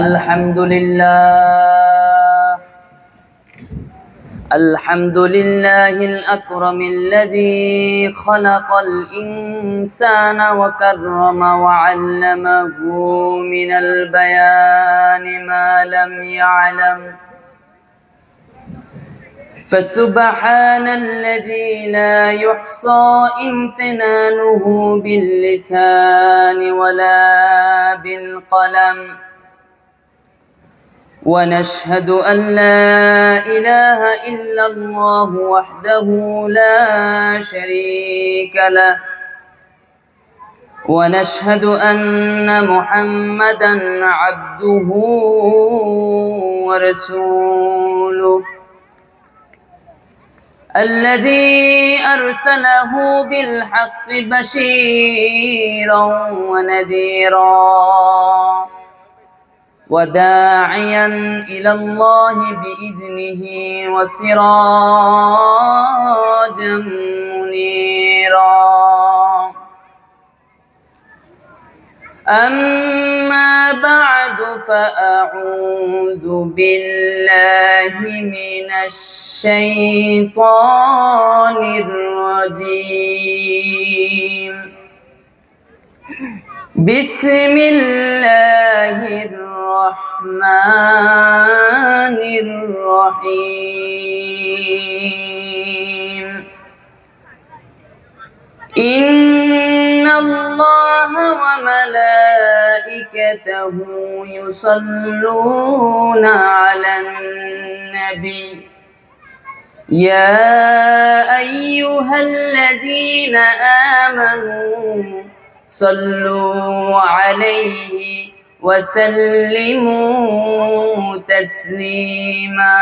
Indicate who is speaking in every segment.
Speaker 1: الحمد لله الحمد لله الأكرم الذي خلق الإنسان وكرم وعلمه من البيان ما لم يعلم فسبحان الذي لا يحصى امتنانه باللسان ولا بالقلم ونشهد أن لا إله إلا الله وحده لا شريك له ونشهد أن محمدًا عبده ورسوله الذي أرسله بالحق بشيرا ونذيرا وداعيا إلى الله بإذنه وسراجا منيرا أما بعد فأعوذ بالله من الشيطان الرجيم بسم الله الرحمن الرحيم إن الله وملائكته يصلون على النبي يا أيها الذين آمنوا صلوا عليه وسلموا تسليما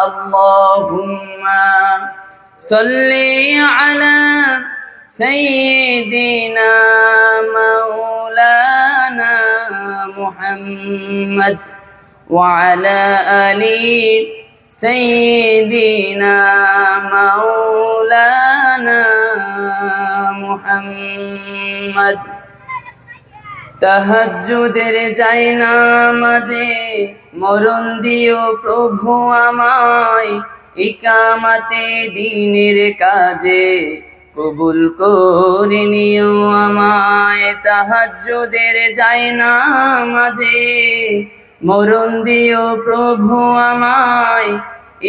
Speaker 1: اللهم صل على سيدنا مولانا محمد وعلى آل سيدنا مولانا محمد তাহাজ্জুদের যায় নামাজে মরণ দিও প্রভু আমায় ইকামাতে দ্বীনের কাজে কবুল করে নিও আমায় তাহাজ্জুদের যায় নামাজে মরণ দিও প্রভু আমায়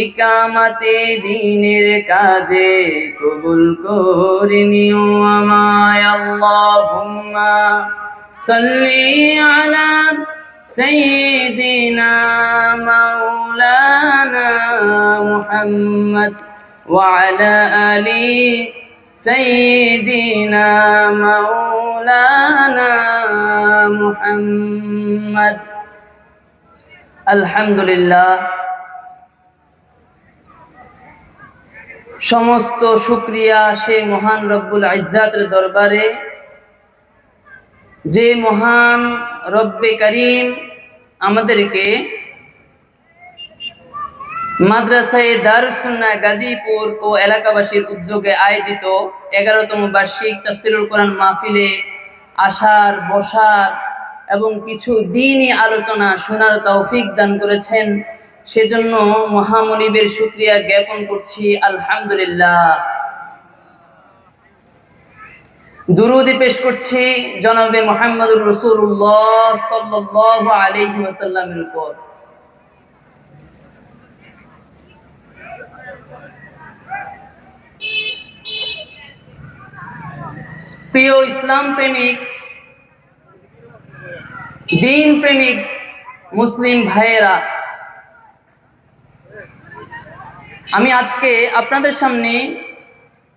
Speaker 1: ইকামাতে দ্বীনের কাজে কবুল করে নিও আমায় আল্লাহুম্মা সাল্লি আলা সাইয়্যিদিনা মাওলানা মুহাম্মদ ওয়া আলা আলি সাইয়্যিদিনা মাওলানা মুহাম্মদ আলহামদুলিল্লাহ সমস্ত শুকরিয়া সেই মহান রব্বুল ইজ্জাতের দরবারে যে মহান রব্বে করিম আমাদেরকে মাদ্রাসায়ে দারুস সুন্নাহ গাজীপুর ও এলাকাবাসীর উদ্যোগে আয়োজিত 11তম বার্ষিক তাফসীরুল কোরআন মাহফিলে আসার বসার এবং কিছু দ্বীনি আলোচনা শোনার তৌফিক দান করেছেন সেজন্য মহামনিবের শুকরিয়া জ্ঞাপন করছি আলহামদুলিল্লাহ। দুরূদ পেশ করছি জনাবে মুহাম্মদুর রাসূলুল্লাহ সাল্লাল্লাহু আলাইহি ওয়াসাল্লামের উপর। প্রিয় ইসলাম প্রেমিক দ্বীন প্রেমিক মুসলিম ভাইয়েরা, আমি আজকে আপনাদের সামনে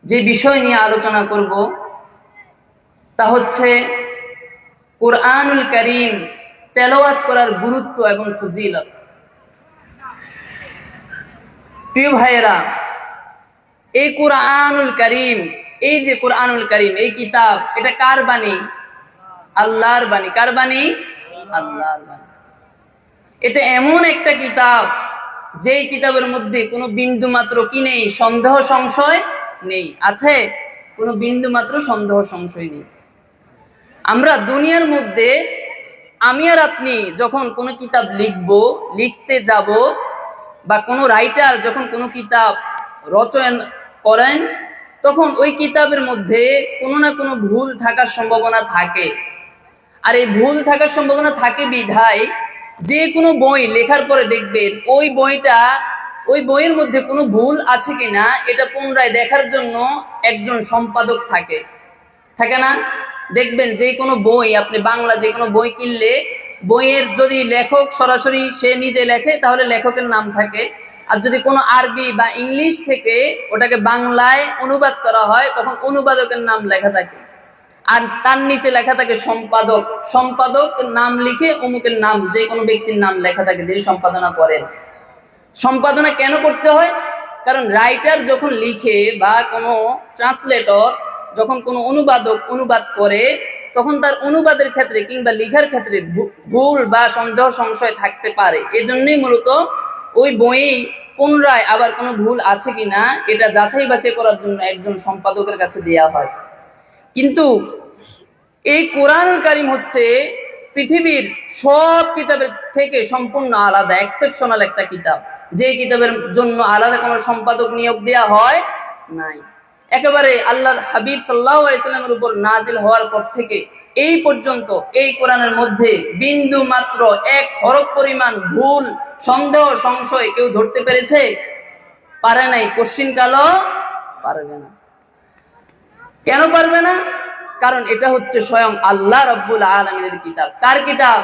Speaker 1: যে বিষয় নিয়ে আলোচনা করব তা হচ্ছে কুরআনুল কারীম তেলাওয়াত করার গুরুত্ব এবং ফজিলত। প্রিয় ভাইয়েরা, এই কুরআনুল কারীম, এই যে কুরআনুল কারীম, এই কিতাব, এটা কার বাণী? আল্লাহর বাণী। কার বাণী? আল্লাহর বাণী। এটা এমন একটা কিতাব যেই কিতাবের মধ্যে কোনো বিন্দু মাত্র কি নেই? সন্দেহ সংশয় নেই। আছে? কোনো বিন্দু মাত্র সন্দেহ সংশয় নেই। আমরা দুনিয়ার মধ্যে আমি আর আপনি যখন কোনো কিতাব লিখতে যাব, বা কোনো রাইটার যখন কোনো কিতাব রচনা করেন, তখন ওই কিতাবের মধ্যে কোনো না কোনো ভুল থাকার সম্ভাবনা থাকে। আর এই ভুল থাকার সম্ভাবনা থাকে বিধায় যে কোনো বই লেখার পরে দেখবেন ওই বইয়ের মধ্যে কোনো ভুল আছে কিনা এটা পুনরায় দেখার জন্য একজন সম্পাদক থাকে, থাকে না? দেখবেন যে কোনো বই, আপনি বাংলা যে কোনো বই কিনলে বইয়ের যদি লেখক সরাসরি সে নিজে লেখে তাহলে লেখকের নাম থাকে, আর যদি কোনো আরবি বা ইংলিশ থেকে ওটাকে বাংলায় অনুবাদ করা হয় তখন অনুবাদকের নাম লেখা থাকে, আর তার নিচে লেখা থাকে সম্পাদক। সম্পাদক নাম লিখে অমুকের নাম, যে কোনো ব্যক্তির নাম লেখা থাকে যিনি সম্পাদনা করেন। সম্পাদনা কেন করতে হয়? কারণ রাইটার যখন লিখে বা কোনো ট্রান্সলেটর যখন কোনো অনুবাদক অনুবাদ করে তখন তার অনুবাদের ক্ষেত্রে কিংবা লেখার ক্ষেত্রে ভুল বা সন্দেহ সংশয় থাকতে পারে। এজন্যই মূলত ওই বইয়ে পুনরায় আবার কোনো ভুল আছে কিনা এটা যাচাই বাছাই করার জন্য একজন সম্পাদকের কাছে দেয়া হয়। কিন্তু এই কোরআনুল কারীম হচ্ছে পৃথিবীর সব কিতাবের থেকে সম্পূর্ণ আলাদা, এক্সেপশনাল একটা কিতাব, যে কিতাবের জন্য আলাদা কোনো সম্পাদক নিয়োগ দেওয়া হয় নাই। একেবারে আল্লাহর হাবিব সাল্লাল্লাহু আলাইহি সাল্লামের উপর নাজিল হওয়ার পর থেকে এই পর্যন্ত এই কোরআনের মধ্যে বিন্দু মাত্র এক হরফ পরিমাণ ভুল সন্দেহ সংশয় কেউ ধরতে পেরেছে? পারে নাই, কোশ্চিন কালও পারবে না। কেন পারবে না? কারণ এটা হচ্ছে স্বয়ং আল্লাহ রাব্বুল আলামিনের কিতাব। কার কিতাব?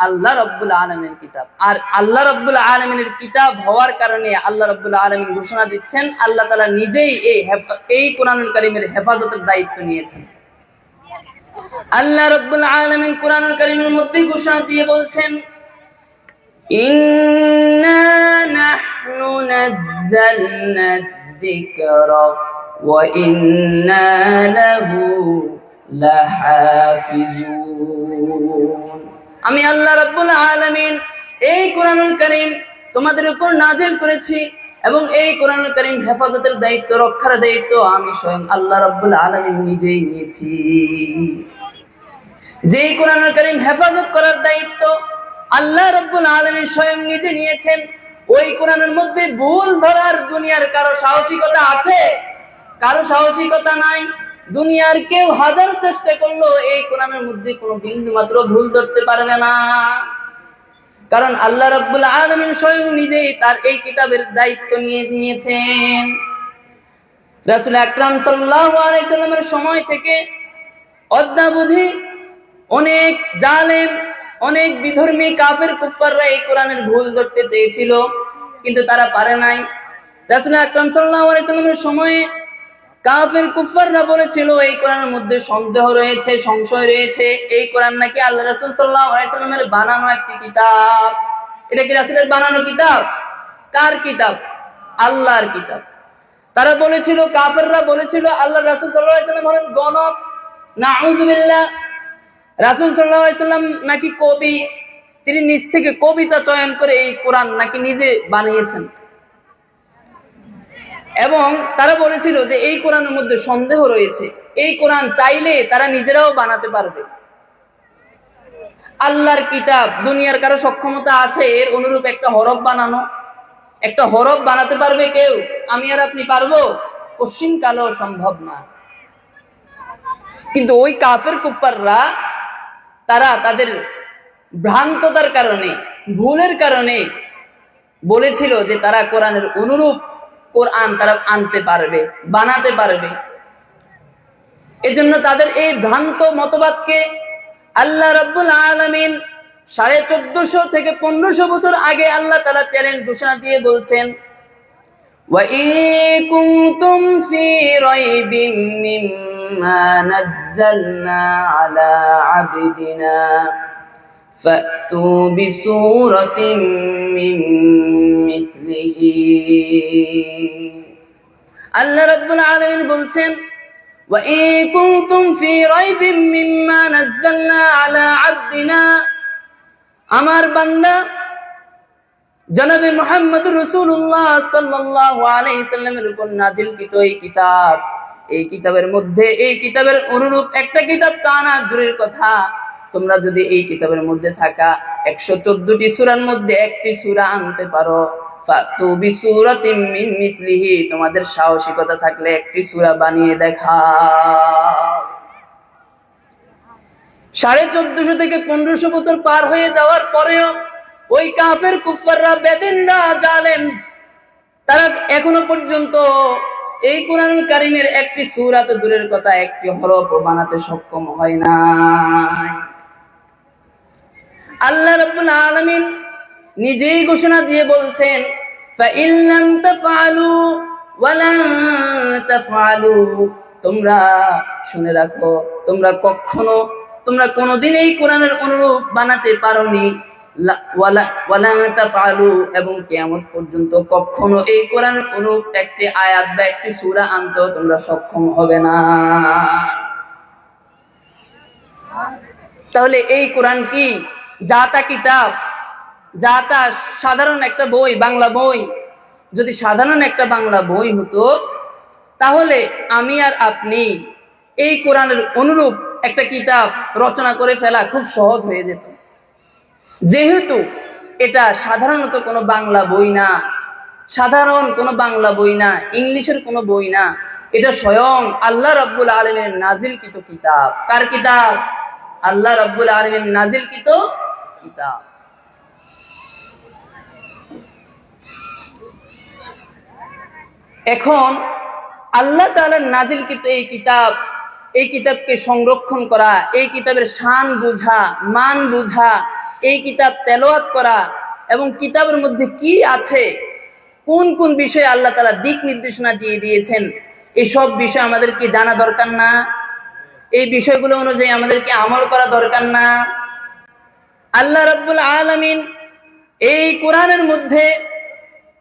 Speaker 1: আল্লাহ রাব্বুল আলামিনের কিতাব। আর আল্লাহ রাব্বুল আলামিনের কিতাব হওয়ার কারণে আল্লাহ রাব্বুল আলামিন ঘোষণা দিচ্ছেন, আল্লাহ তাআলা নিজেই এই কোরআনুল কারীমের হেফাজতের দায়িত্ব নিয়েছেন। আল্লাহ রাব্বুল আলামিন কোরআনুল কারীমের মধ্যে ঘোষণা দিয়ে বলছেন, ইন্না নাহনু নাযালনা যিকরা ওয়া ইন্না লাহু লাহাফিজুন। আমি আল্লাহ রাব্বুল আলামিন এই কোরআনুল কারীম তোমাদের উপর নাজিল করেছি এবং এই কোরআনুল কারীম হেফাজতের দায়িত্ব, রক্ষার দায়িত্ব আমি স্বয়ং আল্লাহ রাব্বুল আলামিন নিজেই নিয়েছি। যে কোরআনুল কারীম হেফাজত করার দায়িত্ব আল্লাহ রাব্বুল আলামিন স্বয়ং নিজে নিয়েছেন, ওই কোরআনের মধ্যে ভুল ধরার দুনিয়ার কারো সাহসিকতা আছে? কারো সাহসিকতা নাই। দুনিয়ার কেউ হাজার চেষ্টা করলো এই কোরআনের মধ্যে কোনো বিন্দু মাত্র ভুল ধরতে পারবে না, কারণ আল্লাহ রাব্বুল আলামিন স্বয়ং নিজেই তার এই কিতাবের দায়িত্ব নিয়ে নিয়েছেন। রাসূল আকরাম সাল্লাল্লাহু আলাইহি সাল্লামের সময় থেকে অদ্যাবধি অনেক জালেম, অনেক বিধর্মী কাফের কুফাররা এই কোরআনের ভুল ধরতে চেয়েছিল, কিন্তু তারা পারে নাই। রাসূল আকরাম সাল্লাল্লাহু আলাইহি সাল্লামের সময়ে কাফের কুফাররা বলেছিল এই কোরআনের মধ্যে সন্দেহ রয়েছে, সংশয় রয়েছে, এই কোরআন নাকি আল্লাহ রাসূল সাল্লাল্লাহু আলাইহি সাল্লামের বানানো একটি কিতাব। এটা কি রাসূলের বানানো কিতাব? কার কিতাব? আল্লাহর কিতাব। তারা বলেছিল, কাফেররা বলেছিল আল্লাহ রাসূল সাল্লাল্লাহু আলাইহি সাল্লাম হলেন গণক, নাউযুবিল্লাহ। রাসূল সাল্লাল্লাহু আলাইহি সাল্লাম নাকি কবি, তিনি নিজ থেকে কবিতা চয়ন করে এই কোরআন নাকি নিজে বানিয়েছেন। এবং তারা বলেছিল যে এই কোরআনের মধ্যে সন্দেহ রয়েছে, এই কোরআন চাইলে তারা নিজেরাও বানাতে পারবে। আল্লাহর কিতাব, দুনিয়ার কারো সক্ষমতা আছে এর অনুরূপ একটা হরফ বানানো? একটা হরফ বানাতে পারবে কেউ? আমি আর আপনি পারবো? কোশ্চিন কালেও সম্ভব না। কিন্তু ওই কাফের কুফাররা তারা তাদের ভ্রান্ততার কারণে, ভুলের কারণে বলেছিল যে তারা কোরআনের অনুরূপ কোরআন তারা আনতে পারবে, বানাতে পারবে। এজন্য তাদের এই ভ্রান্ত মতবাদকে আল্লাহ রাব্বুল আলামিন 1450 থেকে 1500 বছর আগে আল্লাহ তাআলা চ্যালেঞ্জ ঘোষণা দিয়ে বলছেন, ওয়া ইন কুনতুম ফি রাইবিম মিম্মা নাযালনা আলা আবদিনা ফাতু বিসূরাতিন মিন মিথলিহি। আল্লাহ রাব্বুল আলামিন বলছেন, ওয়া ইন কুনতুম ফি রাইবিম মিম্মা নাযালনা আলা আবদিনা, আমার বান্দা জনাবে মুহাম্মদুর রাসূলুল্লাহ সাল্লাল্লাহু আলাইহি সাল্লামের উপর নাজিলকৃত এই কিতাবের মধ্যে এই কিতাবের অনুরূপ একটা কিতাব তা না দূরের কথা, তোমরা যদি এই কিতাবের মধ্যে থাকা 114টি সূরার মধ্যে একটি সূরা আনতে পারো, ফাতু বিসূরাতিম মিন মিথলিহি, তোমাদের সাহসিকতা থাকলে একটি সূরা বানিয়ে দেখাও। 1450 থেকে 1500 বছর পার হয়ে যাওয়ার পরেও ওই কাফের কুফাররা, বেদিনরা, জালেম, তারা এখনো পর্যন্ত এই কোরআনুল কারীমের একটি সূরা তো দূরের কথা, একটি হরফ বানাতে সক্ষম হয় না। আল্লাহ রাব্বুল আলামিন নিজেই ঘোষণা দিয়ে বলছেন, ফাইন লাম তাফআলু ওয়া লান তাফআলু, তোমরা শুনে রাখো, তোমরা কোনোদিন এই কোরআনের অনুরূপ বানাতে পারোনি, ওয়া লান তাফআলু, এবং কিয়ামত পর্যন্ত কখনো এই কোরআনের অনুরূপ একটি আয়াত বা একটি সূরা আনতেও তোমরা সক্ষম হবে না। তাহলে এই কোরআন কি জাতা কিতাব, জাতা সাধারণ একটা বই, বাংলা বই? যদি সাধারণ একটা বাংলা বই হতো তাহলে আমি আর আপনি এই কোরআনের অনুরূপ একটা কিতাব রচনা করে ফেলা খুব সহজ হয়ে যেত। যেহেতু এটা সাধারণত কোনো বাংলা বই না, সাধারণ কোনো বাংলা বই না, ইংলিশের কোনো বই না, এটা স্বয়ং আল্লাহ রাব্বুল আলামিনের নাজিলকৃত কিতাব। কার কিতাব? আল্লাহ রাব্বুল আলামিনের নাজিলকৃত কিতাব। এখন আল্লাহ তাআলার নাজিলকৃত এই কিতাবকে সংরক্ষণ করা, এই কিতাবের শান বুঝা, মান বুঝা, এই কিতাব তেলাওয়াত করা, এবং কিতাবের মধ্যে কি আছে, কোন কোন বিষয়ে আল্লাহ তাআলা দিক নির্দেশনা দিয়ে দিয়েছেন, এসব বিষয় আমাদেরকে জানা দরকার না? এই বিষয়গুলো অনুযায়ী আমাদেরকে আমল করা দরকার না? আল্লাহ রাব্বুল আলামিন এই কোরআনের মধ্যে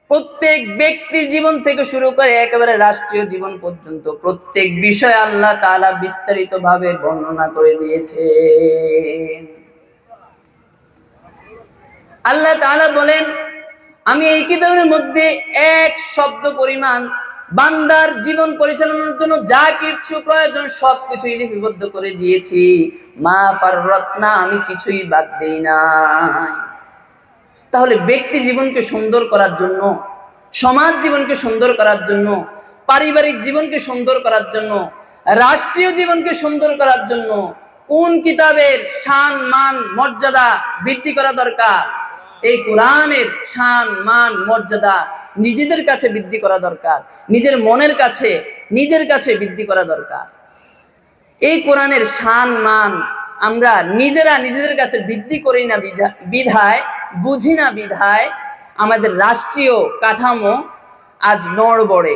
Speaker 1: প্রত্যেক ব্যক্তির জীবন থেকে শুরু করে একেবারে রাষ্ট্রীয় জীবন পর্যন্ত প্রত্যেক বিষয় আল্লাহ তাআলা বিস্তারিতভাবে বর্ণনা করে দিয়েছেন। আল্লাহ তাআলা বলেন, আমি এই কিতাবের মধ্যে এক শব্দ পরিমাণ বান্দার জীবন পরিচালনার জন্য যা কিছু প্রয়োজন সবকিছুই লিপিবদ্ধ করে দিয়েছি। মা ফাররাতনা, আমি কিছুই বাদ দেই নাই। তাহলে ব্যক্তি জীবনকে সুন্দর করার জন্য, সমাজ জীবনকে সুন্দর করার জন্য, পারিবারিক জীবনকে সুন্দর করার জন্য, রাষ্ট্রীয় জীবনকে সুন্দর করার জন্য কোন কিতাবের শান মান মর্যাদা বৃদ্ধি করা দরকার? এই কোরআনের শান মান মর্যাদা নিজেদের কাছে বৃদ্ধি করা দরকার, নিজের মনের কাছে, নিজের কাছে বৃদ্ধি করা দরকার। এই কোরআনের শান মান আমরা নিজেরা নিজেদের কাছে বৃদ্ধি করি না বিধায়, বুঝি না বিধায় আমাদের রাষ্ট্রীয় কাঠামো আজ নড়বড়ে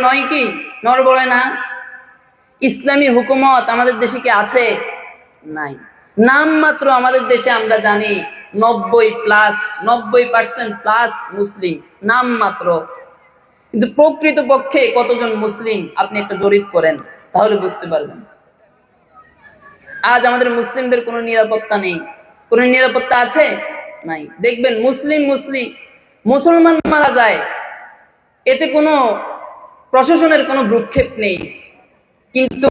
Speaker 1: নয় কি? নড়বড়ে না? ইসলামী হুকুমত আমাদের দেশে কি আছে? নাই। নামমাত্র আমাদের দেশে আমরা জানি 90% প্লাস মুসলিম, নামমাত্র। কিন্তু প্রকৃতপক্ষে কতজন মুসলিম আপনি একটা জরিপ করেন, তাহলে বুঝতে পারবেন। আজ আমাদের মুসলিমদের কোনো নিরাপত্তা নেই। কোনো নিরাপত্তা আছে? নাই। দেখবেন মুসলমান মারা যায়, এতে কোনো প্রশাসনের কোনো ভ্রুক্ষেপ নেই। কিন্তু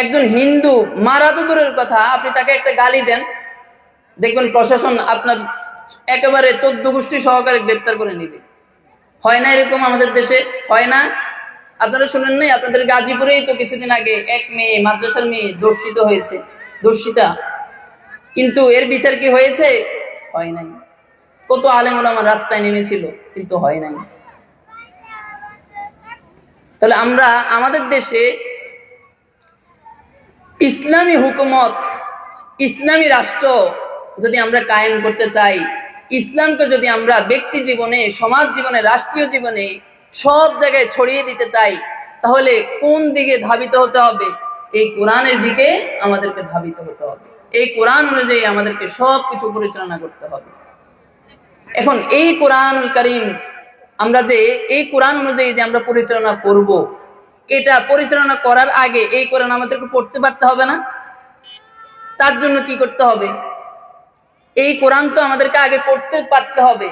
Speaker 1: একজন হিন্দু মারা তো দূরের কথা, আপনি তাকে একটা গালি দেন, দেখবেন প্রশাসন আপনার একেবারে 14 গোষ্ঠী সহকারে গ্রেপ্তার করে নিবে। হয় না এরকম আমাদের দেশে? হয় না? আপনারা শুনেন নাই? আপনাদের গাজীপুরেই তো কিছুদিন আগে এক মেয়ে, মাদ্রাসার মেয়ে দর্শিতা, কিন্তু এর বিচার কি হয়েছে? হয় নাই। কত আলেম ওলামা রাস্তায় নেমেছিল, কিন্তু হয় নাই। তাহলে আমরা আমাদের দেশে ইসলামী হুকুমত, ইসলামী রাষ্ট্র যদি আমরা কায়েম করতে চাই, ইসলামকে যদি আমরা ব্যক্তি জীবনে, সমাজ জীবনে, রাষ্ট্রীয় জীবনে সব জায়গায় ছড়িয়ে দিতে চাই, তাহলে কোন দিকে ধাবিত হতে হবে? এই কোরআনের দিকে আমাদেরকে ধাবিত হতে হবে। এই কোরআন অনুযায়ী আমাদেরকে সবকিছু পরিচালনা করতে হবে। এখন এই কোরআনুল কারীম এই কোরআন অনুযায়ী যে আমরা পরিচালনা করব, এটা পরিচালনা করার আগে এই কোরআন আমাদেরকে পড়তে পারতে হবে না? তার জন্য কি করতে হবে? এই কোরআন তো আমাদেরকে আগে পড়তে পারতে হবে,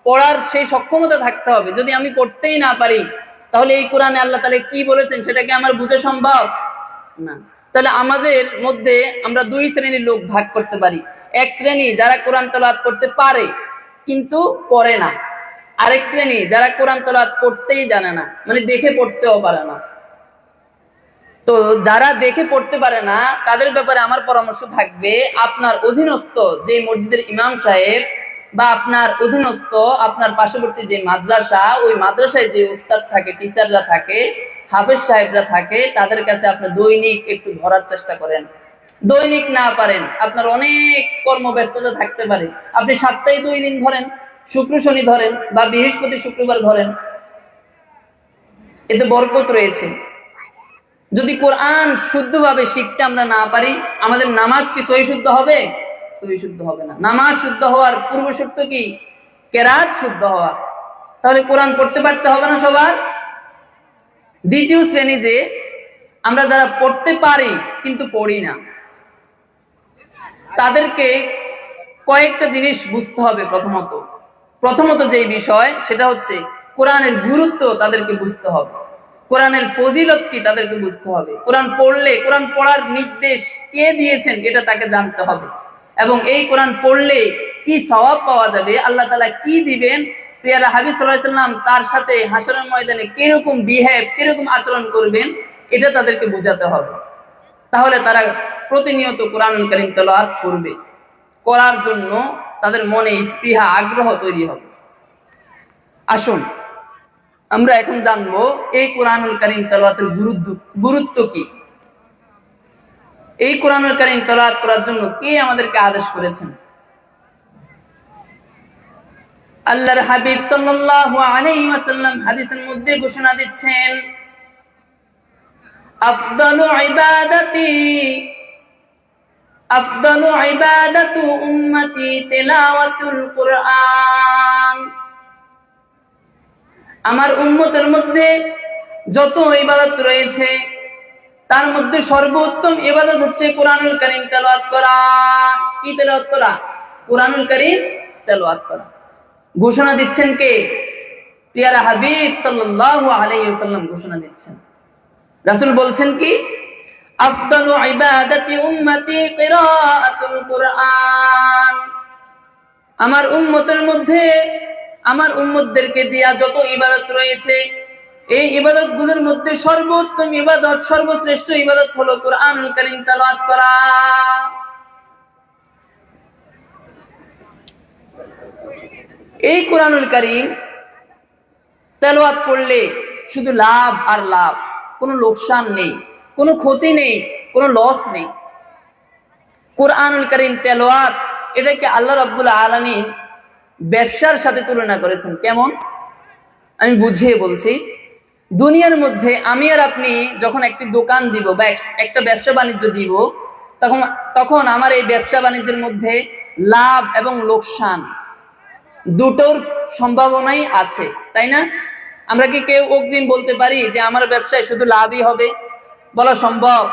Speaker 1: পড়ার সেই সক্ষমতা থাকতে হবে। যদি আমি পড়তেই না পারি, তাহলে এই কোরআনে আল্লাহ তাআলা কি বলেছেন সেটা কি আমার বোঝা সম্ভব? না। তাহলে আমাদের মধ্যে আমরা দুই শ্রেণীর লোক ভাগ করতে পারি। এক শ্রেণী যারা কোরআন তেলাওয়াত করতে পারে কিন্তু করে না, আরেক শ্রেণী যারা কোরআন তেলাওয়াত করতেই জানে না, মানে দেখে পড়তেও পারে না। তো যারা দেখে পড়তে পারে না তাদের ব্যাপারে আমার পরামর্শ থাকবে, আপনার অধীনস্থ যে মসজিদের ইমাম সাহেব বা আপনার অধীনস্থ আপনার পার্শ্ববর্তী যে মাদ্রাসা, ওই মাদ্রাসায় যে উস্তাদ থাকে, টিচাররা থাকে, হাফেজ সাহেবরা থাকে, তাদের কাছে আপনি দৈনিক একটু ধরার চেষ্টা করেন। দৈনিক না পারেন, আপনার অনেক কর্মব্যস্ততা থাকতে পারে, আপনি সপ্তাহে 2 দিন ধরেন, শুক্র শনি ধরেন বা বৃহস্পতি শুক্রবার ধরেন, এতে বরকত রয়েছে। যদি কোরআন শুদ্ধভাবে শিখতে আমরা না পারি, আমাদের নামাজ কি সহি শুদ্ধ হবে? সহি শুদ্ধ হবে না। নামাজ শুদ্ধ হওয়ার পূর্ব শর্ত কি? কেরাত শুদ্ধ হওয়া। তাহলে কোরআন পড়তে পারতে হবে না সবার। দ্বিতীয় শ্রেণী যে আমরা যারা পড়তে পারি কিন্তু পড়ি না, তাদেরকে কয়েকটা জিনিস বুঝতে হবে। প্রথমত যে বিষয় সেটা হচ্ছে কোরআনের গুরুত্ব তাদেরকে বুঝতে হবে, কোরআনের ফজিলত কি তাদেরকে বুঝতে হবে, কোরআন পড়লে কোরআন পড়ার নির্দেশ কে দিয়েছেন এটা তাকে জানতে হবে, এবং এই কোরআন পড়লে কি সওয়াব পাওয়া যাবে, আল্লাহ তাআলা কি দিবেন, প্রিয়ারা হাবিব সাল্লাল্লাহু আলাইহি ওয়াসাল্লাম তার সাথে হাশরের ময়দানে কিরকম বিহেভ, কিরকম আচরণ করবেন, এটা তাদেরকে বোঝাতে হবে। তাহলে তারা প্রতিনিয়ত কোরআনুল কারীম তেলাওয়াত করবে, করার জন্য তাদের মনে স্পৃহা, আগ্রহ তৈরি হবে। আসুন আমরা এখন জানবো এই কোরআনুল কারীম তেলাওয়াতের গুরুত্ব কি। এই কোরআনুল কারীম তেলাওয়াত করার জন্য কে আমাদেরকে আদেশ করেছেন? আল্লাহর হাবিব সাল্লাল্লাহু আলাইহি ওয়াসাল্লাম হাদিসের মধ্যে ঘোষণা দিচ্ছেন, আফদালু ইবাদাতু উম্মতি তিলাওয়াতুল কুরআন। আমার উম্মতের মধ্যে যত ইবাদত রয়েছে তার মধ্যে সর্বোত্তম ইবাদত হচ্ছে কোরআনুল কারীম তেলাওয়াত করা। কি তেলাওয়াত করা? কোরআনুল কারীম তেলাওয়াত করা। ঘোষণা দিচ্ছেন কে? প্রিয়ারা হাবিব সাল্লাল্লাহু আলাইহি ওয়াসাল্লাম ঘোষণা দিচ্ছেন। রাসূল বলছেন কি? আফদালু ইবাদাতি উম্মতি কিরাআতুল কুরআন। আমার উম্মতের মধ্যে, আমার উম্মতদেরকে দেয়া যত ইবাদত রয়েছে, এই ইবাদতগুলোর মধ্যে সর্বোত্তম ইবাদত, সর্বশ্রেষ্ঠ ইবাদত হলো কোরআনুল কারীম তেলাওয়াত করা। এই কোরআনুল কারীম তেলাওয়াত করলে শুধু লাভ আর লাভ, কোনো লোকসান নেই, কোনো ক্ষতি নেই, কোনো লস নেই। কোরআনুল কারীম তেলাওয়াত এটাকে আল্লাহ রাব্বুল আলামিন ব্যবসার সাথে তুলনা করেছেন। কেমন? আমি বুঝিয়ে বলছি। দুনিয়ার মধ্যে আমি আর আপনি যখন একটি দোকান দিব বা একটা ব্যবসা বাণিজ্য দিব, তখন আমার এই ব্যবসা বাণিজ্যের মধ্যে লাভ এবং লোকসান দুটোর সম্ভাবনাই আছে, তাই না? আমরা কি কেউ অগ্রিম বলতে পারি যে আমার ব্যবসায় শুধু লাভই হবে? বলা সম্ভব?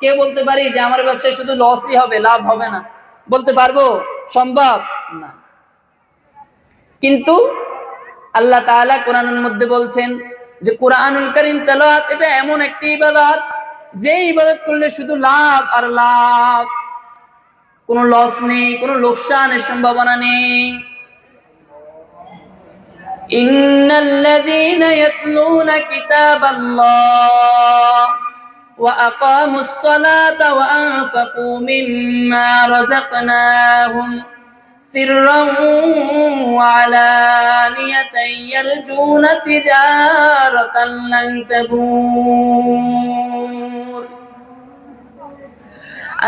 Speaker 1: কেউ বলতে পারি যে আমার ব্যবসায় শুধু লসই হবে, লাভ হবে না? বলতে পারবো? সম্ভব না। কিন্তু আল্লাহ তাআলা কোরআনের মধ্যে বলছেন যে কোরআনুল কারীম তেলাওয়াত এটা এমন একটি ইবাদত, যে ইবাদত করলে শুধু লাভ আর লাভ, কোনো লস নেই, কোনো লোকসানের সম্ভাবনা নেই। ইন্নাল্লাযীনা ইয়াতলুনা কিতাবাল্লাহ ওয়া আকামুস সালাতা ওয়া আনফাকু মিম্মা রাযাকনাহুম সিররান ওয়া আলানিয়াতান ইয়ারজুনা তিজারাতান লান তাবুর।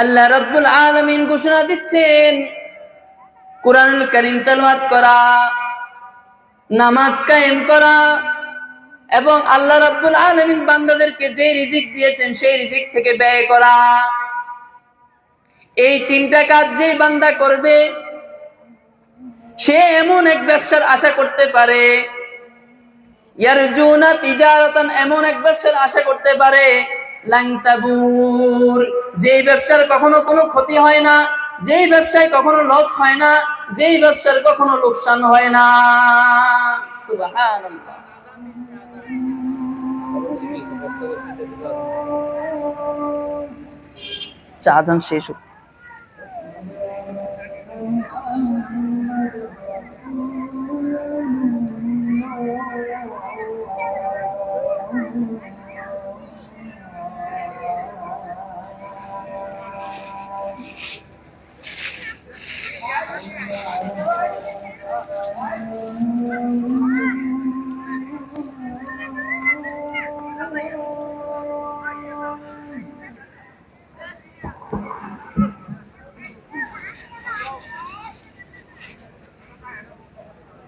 Speaker 1: আল্লাহ রাব্বুল আলামিন ঘোষণা দিচ্ছেন, কোরআনুল কারীম তেলাওয়াত করা, নামাজ কায়েম করা, এবং আল্লাহ রাব্বুল আলামিন বান্দাদেরকে যে রিজিক দিয়েছেন সেই রিজিক থেকে ব্যয় করা। এই তিনটা কাজ যে বান্দা করবে সে এমন এক ব্যবসার আশা করতে পারে, ইয়ারজুনা তিজারাতান, এমন এক ব্যবসার আশা করতে পারে, লান তাবুর, যেই ব্যবসার কখনো কোনো ক্ষতি হয় না, যেই ব্যবসায় কখনো লস হয় না, যেই ব্যবসার কখনো লোকসান হয় না। সুবহানাল্লাহ। হচ্ছে আজান শেষ হোক।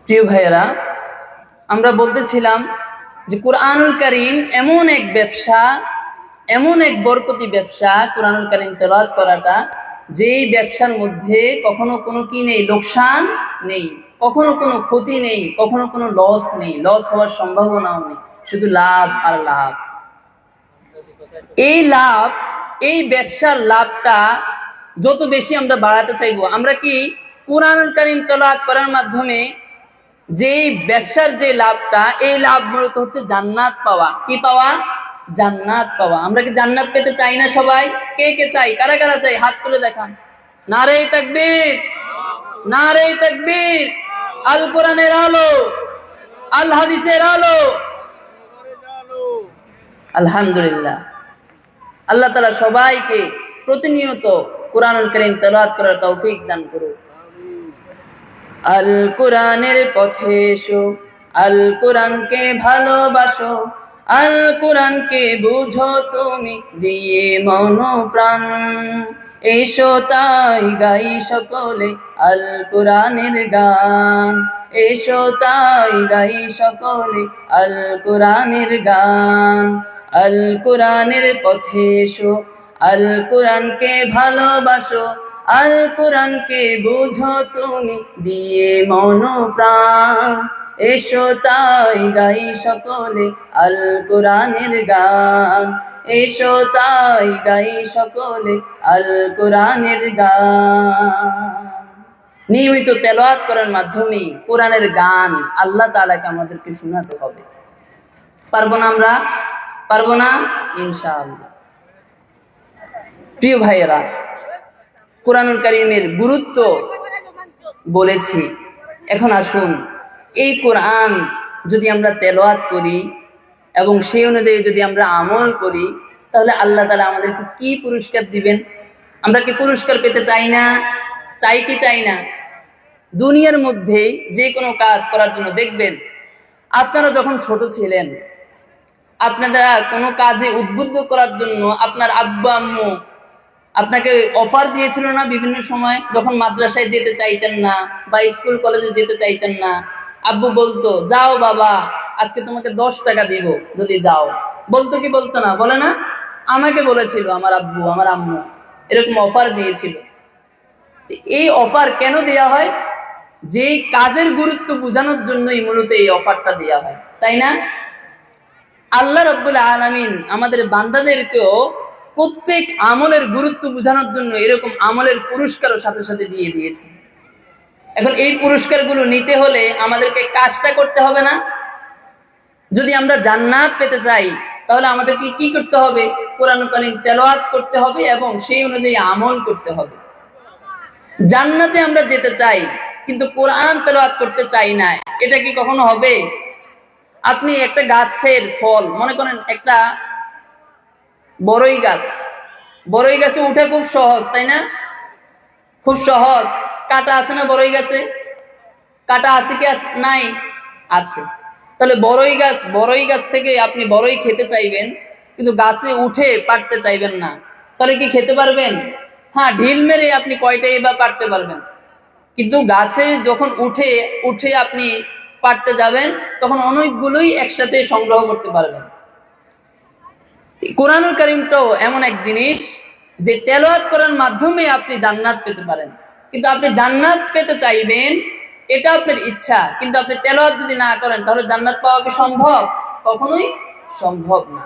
Speaker 1: প্রিয় ভাইয়েরা, আমরা বলতেছিলাম যে কুরআনুল কারীম এমন এক ব্যবসা, এমন এক বরকতি ব্যবসা কুরআনুল কারীম তেলাওয়াত করাটা, যেই ব্যবসার মধ্যে কখনো কোনো কি নেই, লোকসান নেই, কখনো কোনো ক্ষতি নেই, কখনো কোনো লস নেই, লস হওয়ার সম্ভাবনাও নেই, শুধু লাভ আর লাভ। এই লাভ, এই ব্যবসার লাভটা যত বেশি আমরা বাড়াতে চাইবো, আমরা কি কুরআনুল কারীম তেলাওয়াত করার মাধ্যমে যেই ব্যবসার যে লাভটা, এই লাভ মূলত হচ্ছে জান্নাত পাওয়া। কি পাওয়া? জান্নাত পাওয়া। আমরা কি জান্নাত পেতে চাই না সবাই? কে কে চাই? কারা কারা চাই? হাত তুলে দেখান। নারে তাকবীর, নারে তাকবীর। আল কোরআনের আলো, আল হাদিসের আলো। আলহামদুলিল্লাহ, আল্লাহ তাআলা সবাইকে প্রতিনিয়ত কুরআনুল কারীম তেলাওয়াত করার তৌফিক দান করুন। আল কোরআনের পথে এসো, আল কোরআনকে ভালোবাসো, আল কোরআনকে বুঝো তুমি দিয়ে মন প্রাণ। এসো তাই গাই সকলে আল কোরআনের গান, এসো তাই গাই সকলে আল কোরআনের গান। আল কোরআনের পথে এসো, আল কোরআনকে ভালোবাসো, আল কোরআনকে বুঝো তুমি দিয়ে মন প্রাণ। এসো তাই গাই সকলে আল কোরআনের গান, এসো তাই গাই সকলে আল কোরআনের গান। নিয়মিত তেলাওয়াত করার মাধ্যমে কোরআনের গান আল্লাহ তাআলাকে আমাদেরকে শোনাতে হবে। পারবো না আমরা? পারবো না? ইনশাআল্লাহ। প্রিয় ভাইয়েরা, কুরআনুল কারীমের গুরুত্ব বলেছি। এখন আসুন, এই কোরআন যদি আমরা তেলাওয়াত করি এবং সেই অনুযায়ী যদি আমরা আমল করি, তাহলে আল্লাহ তাআলা আমাদেরকে কি পুরস্কার দিবেন? আমরা কি পুরস্কার পেতে চাই না? চাই কি চাই না? দুনিয়ার মধ্যে যে কোনো কাজ করার জন্য দেখবেন, আপনারা যখন ছোট ছিলেন, আপনারা কোনো কাজে উদ্বুদ্ধ করার জন্য আপনার আব্বা আম্মু আপনাকে অফার দিয়েছিল না? বিভিন্ন সময় যখন মাদ্রাসায় যেতে চাইতেন না বা স্কুল কলেজে যেতে চাইতেন না, আব্বু বলতো, যাও বাবা, আজকে তোমাকে 10 টাকা দিব যদি যাও। বলতো কি বলতো না? বলে না? আমাকে বলেছিল আমার আব্বু, আমার আম্মু এরকম অফার দিয়েছিল। এই অফার কেন দেয়া হয়? যে কাজের গুরুত্ব বোঝানোর জন্যই মূলত এই অফারটা দেয়া হয়, তাই না? আল্লাহ রাব্বুল আলামিন আমাদের বান্দাদেরকেও প্রত্যেক আমলের গুরুত্ব বোঝানোর জন্য এরকম আমলের পুরস্কারও সাথে সাথে দিয়ে দিয়েছে। এখন এই পুরস্কারগুলো নিতে হলে আমাদেরকে কাজটা করতে হবে না? যদি আমরা জান্নাত পেতে চাই, তাহলে আমাদেরকে কি করতে হবে? কোরআনুল কারীম তেলাওয়াত করতে হবে এবং সেই অনুযায়ী আমল করতে হবে। জান্নাতে আমরা যেতে চাই, কিন্তু কোরআন তেলাওয়াত করতে চাই না, এটা কি কখনো হবে? আপনি একটা গাছের ফল, মনে করেন একটা বড়ই গাছ, বড়ই গাছে উঠে খুব সহজ, তাই না? খুব সহজ। কাটা আছে না বড়ই গাছে? কাটা আছে কি নাই? আছে। তাহলে বড়ই গাছ থেকে আপনি বড়ই খেতে চাইবেন, কিন্তু গাছে উঠে পারতে চাইবেন না, তাহলে কি খেতে পারবেন? হ্যাঁ, ঢিল মেরে আপনি কয়টাই বা পারতে পারবেন, কিন্তু গাছে যখন উঠে আপনি পারতে যাবেন, তখন অনেকগুলোই একসাথে সংগ্রহ করতে পারবেন। কোরআনুল কারীমটাও এমন এক জিনিস যে তেলাওয়াত করার মাধ্যমে আপনি জান্নাত পেতে পারেন। কিন্তু আপনি জান্নাত পেতে চাইবেন, এটা আপনার ইচ্ছা, কিন্তু আপনি তেলাওয়াত যদি না করেন, তাহলে জান্নাত পাওয়া কি সম্ভব? কখনোই সম্ভব না।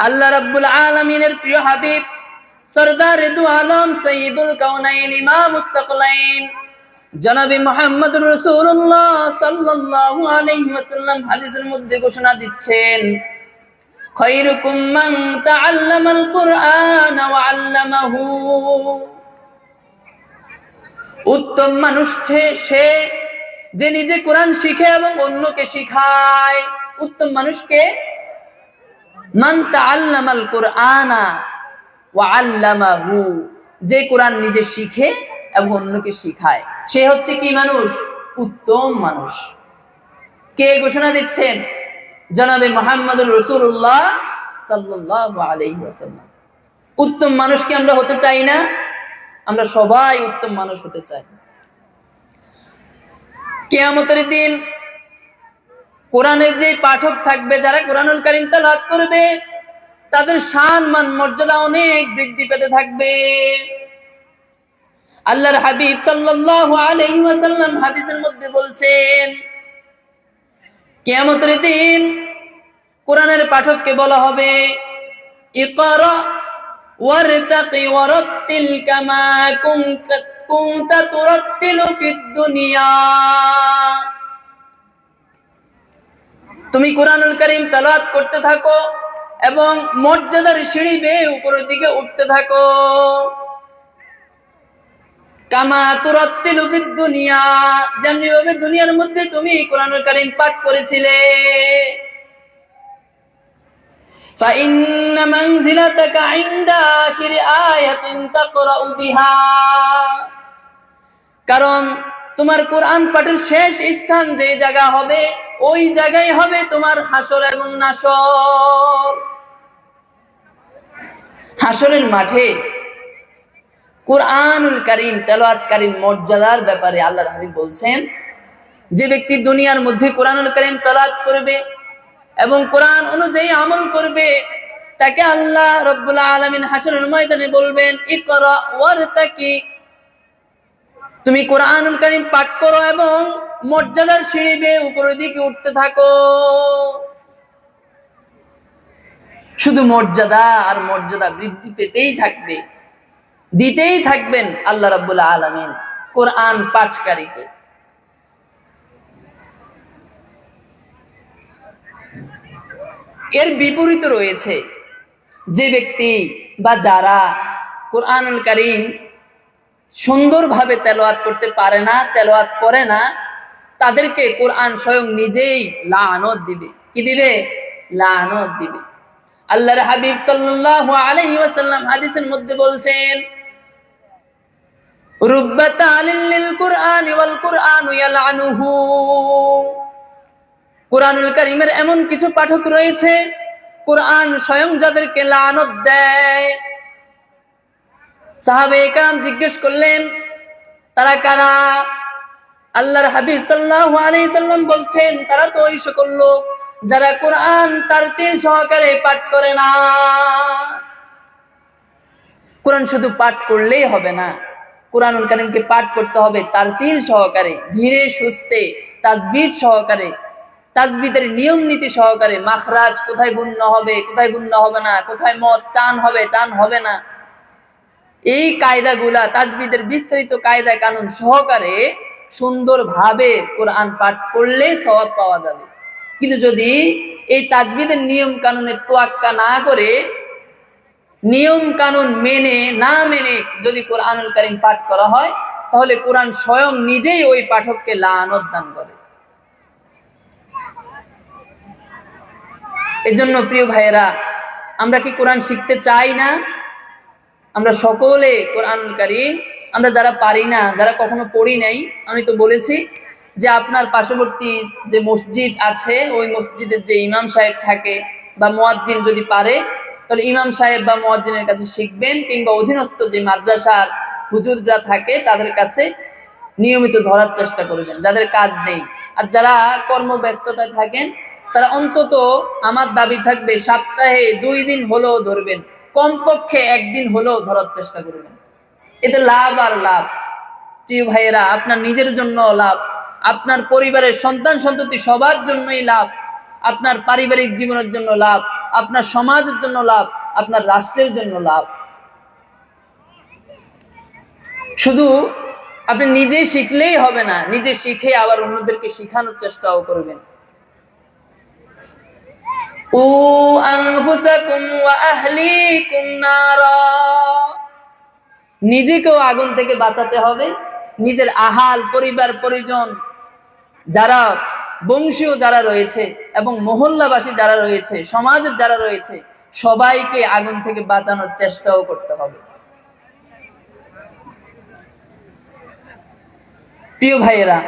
Speaker 1: আল্লাহ রাব্বুল আলামিনের প্রিয় হাবিব সরদার দু আলম সাইয়্যিদুল কাউনাইন ইমামুস সাকলাইন জনাবে মুহাম্মদুর রাসূলুল্লাহ সাল্লাল্লাহু আলাইহি ওয়াসাল্লাম হাদিসের মধ্যে ঘোষণা দিচ্ছেন, খায়রুকুম মান তাআল্লামাল কুরআন ওয়া আল্লামাহু, উত্তম মানুষ সে যে নিজে কোরআন শিখে এবং অন্যকে শিখায়। উত্তম মানুষকে মান তাআল্লামাল কুরআনা ওয়া আল্লামাহু, যে কোরআন নিজে শিখে এবং অন্যকে শিখায়, সে হচ্ছে কি মানুষ? উত্তম মানুষ। কে ঘোষণা দিচ্ছেন? জনাবে মুহাম্মদুর রাসূলুল্লাহ সাল্লাল্লাহু আলাইহি ওয়াসাল্লাম। উত্তম মানুষ কি আমরা হতে চাই না? আমরা সবাই উত্তম মানুষ হতে চাই। কিয়ামতের দিন কোরআনের যে পাঠক থাকবে, যারা কোরআনুল কারীম তেলাওয়াত করবে, তাদের শান মান মর্যাদা অনেক বৃদ্ধি পেতে থাকবে। আল্লাহর হাবিব সাল্লাল্লাহু আলাইহি ওয়াসাল্লাম হাদিসের মধ্যে বলছেন, কিয়ামতের দিন কোরআনের পাঠককে বলা হবে, ইকরা ওয়ারতাকি ওয়ারাত্তিল কামা কুনতা তুরাত্তিলু ফিদ দুনিয়া। তুমি কোরআনুল কারীম তেলাওয়াত করতে থাকো এবং মর্যাদার সিঁড়ি বেয়ে উপরের দিকে উঠতে থাকো। কামা তুরাত্তিলু ফিদ দুনিয়া, যেমনি ভাবে দুনিয়ার মধ্যে তুমি কোরআনুল কারীম পাঠ করেছিলে। فإن منزلتك عند آخر آية تقرأ بها, কারণ তোমার কোরআন পাঠের শেষ স্থান যে জায়গা হবে, ওই জায়গায় হবে তোমার হাসর এবং নাসর। হাসরের মাঠে কোরআনুল কারীম তেলাওয়াতকারীর মর্যাদার ব্যাপারে আল্লাহর হাবিব বলছেন, যে ব্যক্তি দুনিয়ার মধ্যে কোরআনুল কারীম তেলাওয়াত করবে এবং কোরআন অনুযায়ী আমল করবে, তাকে আল্লাহ রাব্বুল আলামিন হাসরের ময়দানে বলবেন, ইকরা ওয়ারতাকি, তুমি কোরআনুল কারীম পাঠ করো এবং মর্যাদার সিঁড়ি বেয়ে উপরের দিকে উঠতে থাকো। শুধু মর্যাদা আর মর্যাদা বৃদ্ধি পেতেই থাকবে, দিতেই থাকবেন আল্লাহ রাব্বুল আলামিন কোরআন পাঠকারীকে। এর বিপরীত রয়েছে, যে ব্যক্তি বা যারা কোরআনুল কারীম সুন্দরভাবে তেলাওয়াত করতে পারে না, তেলাওয়াত করে না, তাদেরকে কোরআন স্বয়ং নিজেই লানত দিবে। কি দিবে? লানত দিবে। আল্লাহর হাবিব সাল্লাল্লাহু আলাইহি ওয়াসাল্লাম হাদিসের মধ্যে বলছেন, রুব্বা তালিল লিল কুরআনি ওয়াল কুরআনু ইয়ালআনুহু, কোরআনুল কারীমের এমন কিছু পাঠক রয়েছে, কোরআন স্বয়ং যাদেরকে লানত দেয়। সাহাবায়ে কেরাম জিজ্ঞেস করলেন, তারা কারা? আল্লাহর হাবিব সাল্লাল্লাহু আলাইহি সাল্লাম বলছেন, তারা তো ওই সকল লোক যারা কোরআন তারতিল সহকারে পাঠ করে না। কোরআন শুধু পাঠ করলেই হবে না, কোরআনুল কারীমকে পাঠ করতে হবে তারতিল সহকারে, ধীরে সুস্থে, তাজবিদ সহকারে, তাজবিদের নিয়ম নীতি সহকারে, মাখরাজ কোথায় গুণ্য হবে, কোথায় গুণ্য হবে না, কোথায় মদ টান হবে, টান হবে না, এই কায়দাগুলা, তাজবিদের বিস্তারিত কায়দা কানুন সহকারে সুন্দরভাবে কোরআন পাঠ করলে সওয়াব পাওয়া যাবে। কিন্তু যদি এই তাজবিদের নিয়ম কানুনের তোয়াক্কা না করে, নিয়ম কানুন মেনে না মেনে যদি কোরআনুল কারীম পাঠ করা হয়, তাহলে কোরআন স্বয়ং নিজেই ওই পাঠককে লানত দান করে। এজন্য প্রিয় ভাইয়েরা, আমরা কি কোরআন শিখতে চাই না? আমরা সকলে কোরআনুল কারীম, আমরা যারা পারি না, যারা কখনো পড়ি নাই, আমি তো বলেছি যে আপনার পার্শ্ববর্তী যে মসজিদ আছে, ওই মসজিদের যে ইমাম সাহেব থাকে বা মুয়াজ্জিন যদি পারে, তাহলে ইমাম সাহেব বা মুয়াজ্জিনের কাছে শিখবেন, কিংবা অধীনস্থ যে মাদ্রাসার হুজুররা থাকে তাদের কাছে নিয়মিত ধরার চেষ্টা করবেন, যাদের কাজ নেই। আর যারা কর্মব্যস্ততায় থাকেন, তারা অন্তত, আমার দাবি থাকবে, সপ্তাহে 2 দিন হলেও ধরবেন, কমপক্ষে 1 দিন হলেও ধরার চেষ্টা করবেন। এতে লাভ আর লাভ। প্রিয় ভাইয়েরা, আপনার নিজের জন্য লাভ, আপনার পরিবারের সন্তান সন্ততি সবার জন্যই লাভ, আপনার পারিবারিক জীবনের জন্য লাভ, আপনার সমাজের জন্য লাভ, আপনার রাষ্ট্রের জন্য লাভ। শুধু আপনি নিজে শিখলেই হবে না, নিজে শিখে আবার অন্যদেরকে শেখানোর চেষ্টাও করবেন। উ আনফুসাকুম ওয়া আহলিকুম নারা, নিজেকেও আগুন থেকে বাঁচাতে হবে, নিজের আহাল পরিবার পরিজন যারা বংশীয় যারা রয়েছে এবং মহল্লাবাসী যারা রয়েছে, সমাজের যারা রয়েছে, সবাইকে আগুন থেকে বাঁচানোর চেষ্টাও করতে হবে। প্রিয় ভাইয়েরা,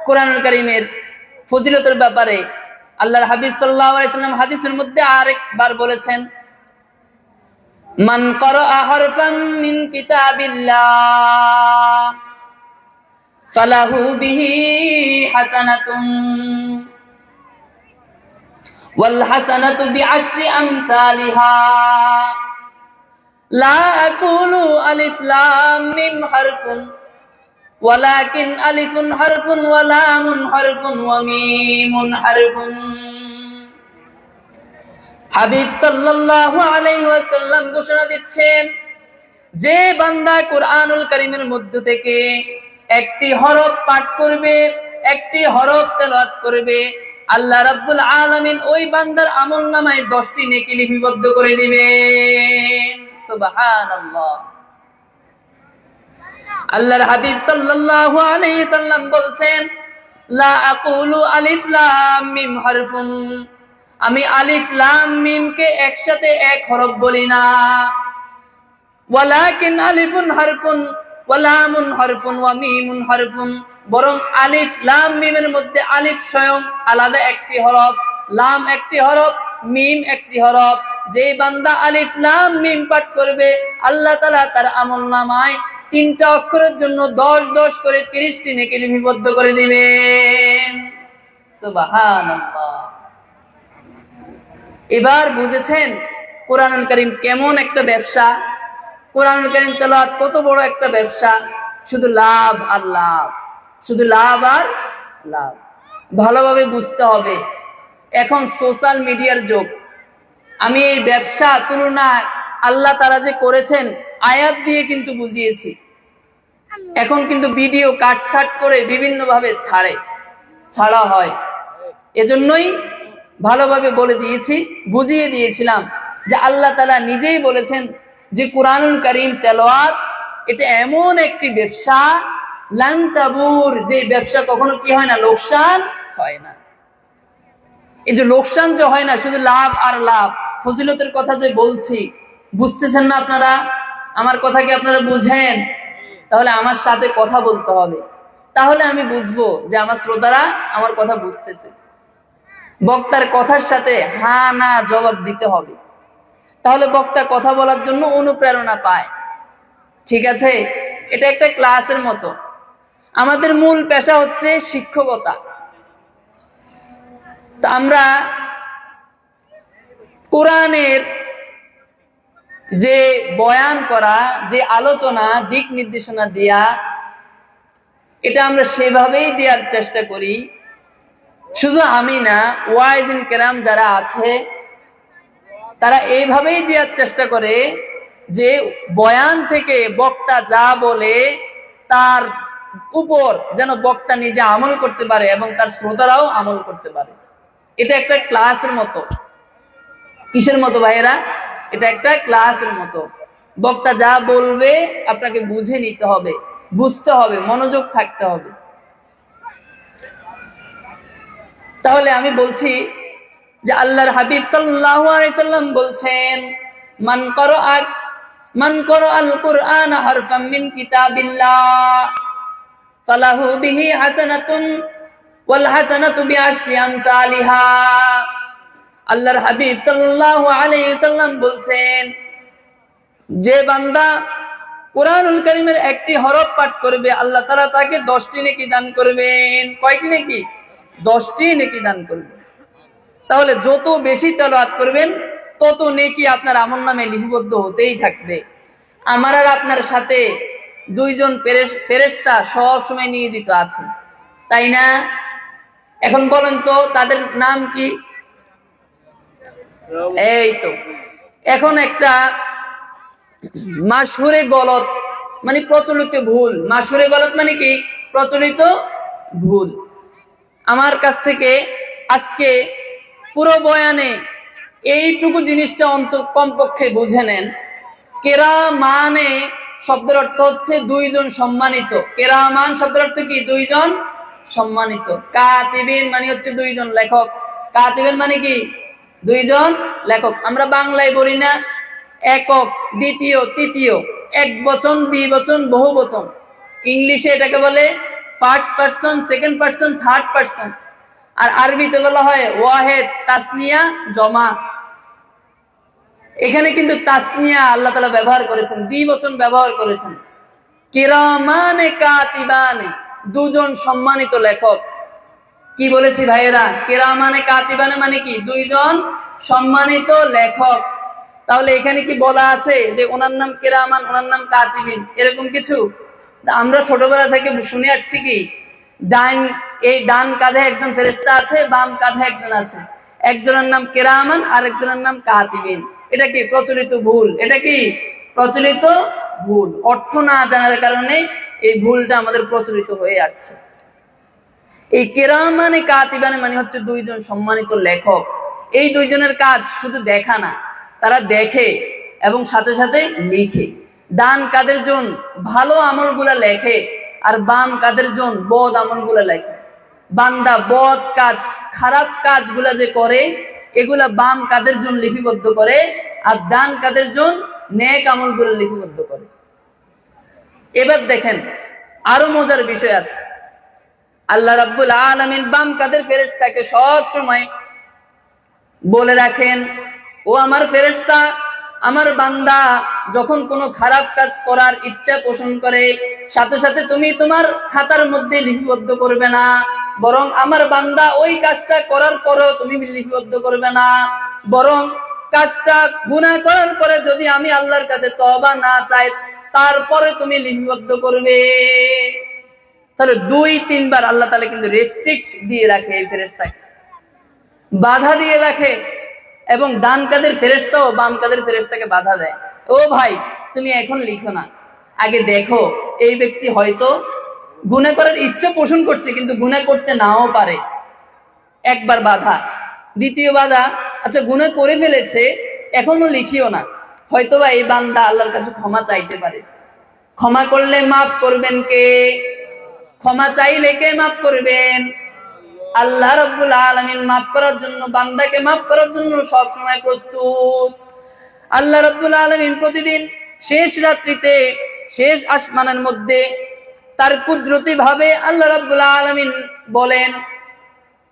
Speaker 1: কোরআনুল কারীমের ফজিলতের ব্যাপারে আল্লাহর হাবিব সাল্লাল্লাহু আলাইহি ওয়াসাল্লাম হাদিসের মধ্যে আরেকবার বলেছেন, মান ক্বারাআ হারফাম মিন কিতাবিল্লাহ ফালাহু বিহি হাসানাতুন ওয়াল হাসানাতু বিআশরি আমসালিহা লা আকুলু আলিফ লাম মিম হারফুন ওয়ালাকিন আলিফুন হারফুন ওয়া লামুন হারফুন ওয়া মিমুন হারফুন। হাবিব সাল্লাল্লাহু আলাইহি ওয়াসাল্লাম ঘোষণা দিচ্ছেন, যে বান্দা কুরআনুল কারীমের মধ্য থেকে একটি হরফ পাঠ করবে, একটি হরফ তেলাওয়াত করবে, আল্লাহ রাব্বুল আলামিন ওই বান্দার আমলনামায় 10টি নেকি লিপিবদ্ধ করে দিবেন। সুবহানাল্লাহ। আল্লাহর হাবিব সাল্লাল্লাহু আলাইহি সাল্লাম বলছেন, লা আকুলু আলিফ লাম মিম হারফুন, আমি আলিফ লাম মিম কে একসাথে এক হরফ বলি না, ওয়ালাকিন আলিফুন হারফুন ওয়া লামুন হারফুন ওয়া মিমুন হারফুন, বরং আলিফ লাম মিমের মধ্যে আলিফ স্বয়ং আলাদা একটি হরফ, লাম একটি হরফ, মিম একটি হরফ। যে বান্দা আলিফ লাম মিম পাঠ করবে, আল্লাহ তাআলা তার আমলনামায় 3টা অক্ষরের জন্য 10 করে 30টি নেকি লিপিবদ্ধ করে দিবেন। সুবহানাল্লাহ। এবার বুঝেছেন কোরআনুল কারীম কেমন একটা ব্যবসা, কোরআনুল কারীম তেলাওয়াত কত বড় একটা ব্যবসা, শুধু লাভ আর লাভ, শুধু লাভ আর লাভ। ভালোভাবে বুঝতে হবে, এখন সোশ্যাল মিডিয়ার যুগ। আমি এই ব্যবসা তুলনা আল্লাহ তাআলা যে করেছেন আয়াত দিয়ে কিন্তু বুঝিয়েছি। এখন কিন্তু ভিডিও কাটছাট করে বিভিন্ন ভাবে ছাড়া হয়। এজন্যই ভালোভাবে বলে দিয়েছি, বুঝিয়ে দিয়েছিলাম যে আল্লাহ তাআলা নিজেই বলেছেন যে কুরআনুল কারীম তেলাওয়াত এটা এমন একটি ব্যবসা, লান তাবুর, যে ব্যবসা কখনো কি হয় না, লোকসান হয় না। এই যে লোকসান যে হয় না, শুধু লাভ আর লাভ। ফজিলতের কথা যে বলছি, বুঝতেছেন না আপনারা? আমার কথা কি আপনারা বুঝেন? তাহলে আমার সাথে কথা বলতে হবে, তাহলে আমি বুঝবো যে আমার শ্রোতারা আমার কথা বুঝতেছে। বক্তার কথার সাথে হ্যাঁ না জবাব দিতে হবে, তাহলে বক্তা কথা বলার জন্য অনুপ্রেরণা পায়। ঠিক আছে? এটা একটা ক্লাসের মতো। আমাদের মূল পেশা হচ্ছে শিক্ষকতা। তো আমরা কোরআনের যে বয়ান করা, যে আলোচনা, দিক নির্দেশনা দেয়া, এটা আমরা সেভাবেই দেওয়ার চেষ্টা করি। শুধু আমি না, ওয়াইজিন কেরাম যারা আছে তারা এইভাবেই দেওয়ার চেষ্টা করে যে বয়ান থেকে বক্তা যা বলে তার উপর যেন বক্তা নিজে আমল করতে পারে এবং তার শ্রোতারাও আমল করতে পারে। এটা একটা ক্লাসের মতো। কিসের মতো ভাইয়েরা? এটা একটা ক্লাসের মতো। বক্তা যা বলবে আপনাকে বুঝে নিতে হবে, বুঝতে হবে, মনোযোগ থাকতে হবে। তাহলে আমি বলছি যে আল্লাহর হাবিব সাল্লাল্লাহু আলাইহি সাল্লাম বলছেন, মান ক্বারাআল কুরআনা হারফাম মিন কিতাবিল্লাহ ফালাহু বিহি হাসানাতুন ওয়াল হাসানাতু বিআশরি আমসালিহা। আল্লাহর হাবিব সাল্লাল্লাহু আলাইহি সাল্লাম বলছেন, যে বান্দা কুরআনুল কারীমের একটি হরফ পাঠ করবে, আল্লাহ তাআলা তাকে 10টি নেকি দান করবেন। কয়টি নেকি? 10টি নেকি দান করবেন। তাহলে যত বেশি তেলাওয়াত করবেন তত নেকি আপনার আমলনামায় লিপিবদ্ধ হতেই থাকবে। আমার আর আপনার সাথে 2 জন ফেরেশতা সব সময় নিয়োজিত আছে, তাই না? এখন বলেন তো তাদের নাম কি? এই তো এখন একটা মাশহুরে গলত মানে প্রচলিত ভুল। মাশহুরে গলত মানে কি? প্রচলিত ভুল। আমার কাছ থেকে আজকে পুরো বয়ানে এইটুকু জিনিসটা কমপক্ষে বুঝে নেন। কেরামানে শব্দের অর্থ হচ্ছে দুইজন সম্মানিত। কেরামান শব্দের অর্থ কি? দুইজন সম্মানিত। কাতিবিন মানে হচ্ছে দুইজন লেখক। কাতিবিন মানে কি? দুইজন লেখক। আমরা বাংলায় বলি না একক, দ্বিতীয়, তৃতীয়, এক বচন, দ্বিবচন, বহু বচন। ইংলিশে এটাকে বলে first person, second person, third person. আর আরবিতে বলা হয় ওয়াহেদ, তাসনিয়া, জমা। এখানে কিন্তু তাসনিয়া আল্লাহ তাআলা ব্যবহার করেছেন, দ্বিবচন ব্যবহার করেছেন। কিরামানে কাতিবানে, দুজন সম্মানিত লেখক। কি বলেছি ভাইয়েরা? কিরামানে কাতিবানে মানে কি? দুইজন সম্মানিত লেখক। তাহলে এখানে কি বলা আছে যে ওনার নাম কিরামান, ওনার নাম কাতিবিন, এরকম কিছু? আমরা ছোটবেলা থেকে শুনে আসছি কি ডান কাঁধে একজন ফেরেশতা আছে, বাম কাঁধে একজন আছে। একজনের নাম কিরামান, আরেকজনের নাম কাতিবিন। এটা কি প্রচলিত ভুল? এটা কি প্রচলিত ভুল? অর্থ না জানার কারণে এই ভুলটা আমাদের প্রচলিত হয়ে আসছে। এই কিরামানে কাতিবানে মানে হচ্ছে দুইজন সম্মানিত লেখক। এই দুইজনের কাজ শুধু দেখা না, তারা দেখে এবং সাথে সাথে লিখে। ডান কাদের জন ভালো আমলগুলা লেখে, আর বাম কাদের জন বদ আমলগুলা লেখে। বান্দা বদ কাজ, খারাপ কাজগুলা যে করে, এগুলা বাম কাদের জন লিপিবদ্ধ করে, আর ডান কাদের জন নেক আমলগুলো লিপিবদ্ধ করে। এবার দেখেন আরো মজার বিষয় আছে। আল্লাহ রাব্বুল আলামিন বাম কাদের ফেরেশতাকে সব সময় বলে রাখেন, ও আমার ফেরেশতা, আমার বান্দা যখন কোনো খারাপ কাজ করার ইচ্ছা পোষণ করে, সাথে সাথে তুমি তোমার খাতার মধ্যে লিপিবদ্ধ করবে না, বরং আমার বান্দা ওই কাজটা করার পরেও তুমি লিপিবদ্ধ করবে না, বরং কাজটা গুনাহ করার পরে যদি আমি আল্লাহর কাছে তওবা না চাই, তারপরে তুমি লিপিবদ্ধ করবে। তাহলে 2-3 বার আল্লাহ তাআলা কিন্তু রেস্ট্রিক্ট দিয়ে রাখে এই ফেরেশতাকে, বাধা দিয়ে রাখে। এবং ডান কাদের ফেরেশতাও বাম কাদের ফেরেশতাকে বাধা দেয়, ও ভাই তুমি এখন লিখো না, আগে দেখো এই ব্যক্তি হয়তো গুনাহ করার ইচ্ছা পোষণ করছে কিন্তু গুনাহ করতে নাও পারে। একবার বাধা। দ্বিতীয় বাধা, আচ্ছা গুনাহ করে ফেলেছে, এখনো লিখিও না, হয়তোবা এই বান্দা আল্লাহর কাছে ক্ষমা চাইতে পারে। ক্ষমা করলে মাফ করবেন কে? ক্ষমা চাইলে কে মাফ করবেন? আল্লাহ রাব্বুল আলামিন মাফ করার জন্য, বান্দাকে মাফ করার জন্য সব সময় প্রস্তুত। আল্লাহ রাব্বুল আলামিন প্রতিদিন শেষ রাত্রিতে, শেষ আসমানের মধ্যে তার কুদরতি ভাবে আল্লাহ রাব্বুল আলামিন বলেন,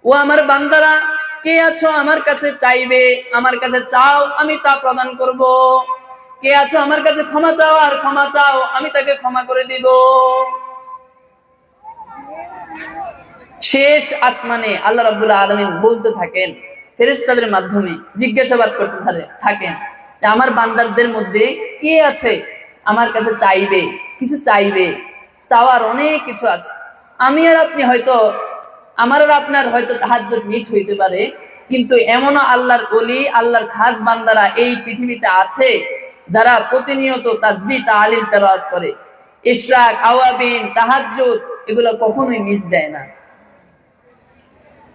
Speaker 1: ও আমার বান্দারা, কে আছো আমার কাছে চাইবে, আমার কাছে চাও, আমি তা প্রদান করব। কে আছো আমার কাছে ক্ষমা চাও, আর ক্ষমা চাও, আমি তাকে ক্ষমা করে দিব। শেষ আসমানে আল্লাহ রাব্বুল আলামিন বলতে থাকেন, ফেরেশতাদের মাধ্যমে জিজ্ঞাসাবাদ করতে থাকেন যে আমার বান্দারদের মধ্যে কে আছে আমার কাছে চাইবে, কিছু চাইবে। চাওয়ার অনেক কিছু আছে। আমি আর আপনি হয়তো, আমার আর আপনার হয়তো তাহাজ্জুদ মিস হইতে পারে, কিন্তু এমনও আল্লাহর ওলি, আল্লাহর খাস বান্দারা এই পৃথিবীতে আছে যারা প্রতিনিয়ত তাসবিহ তাহলিল তেলাওয়াত করে। ইশরাক, আওয়াবিন, তাহাজ্জুদ এগুলো কখনোই মিস দেয় না।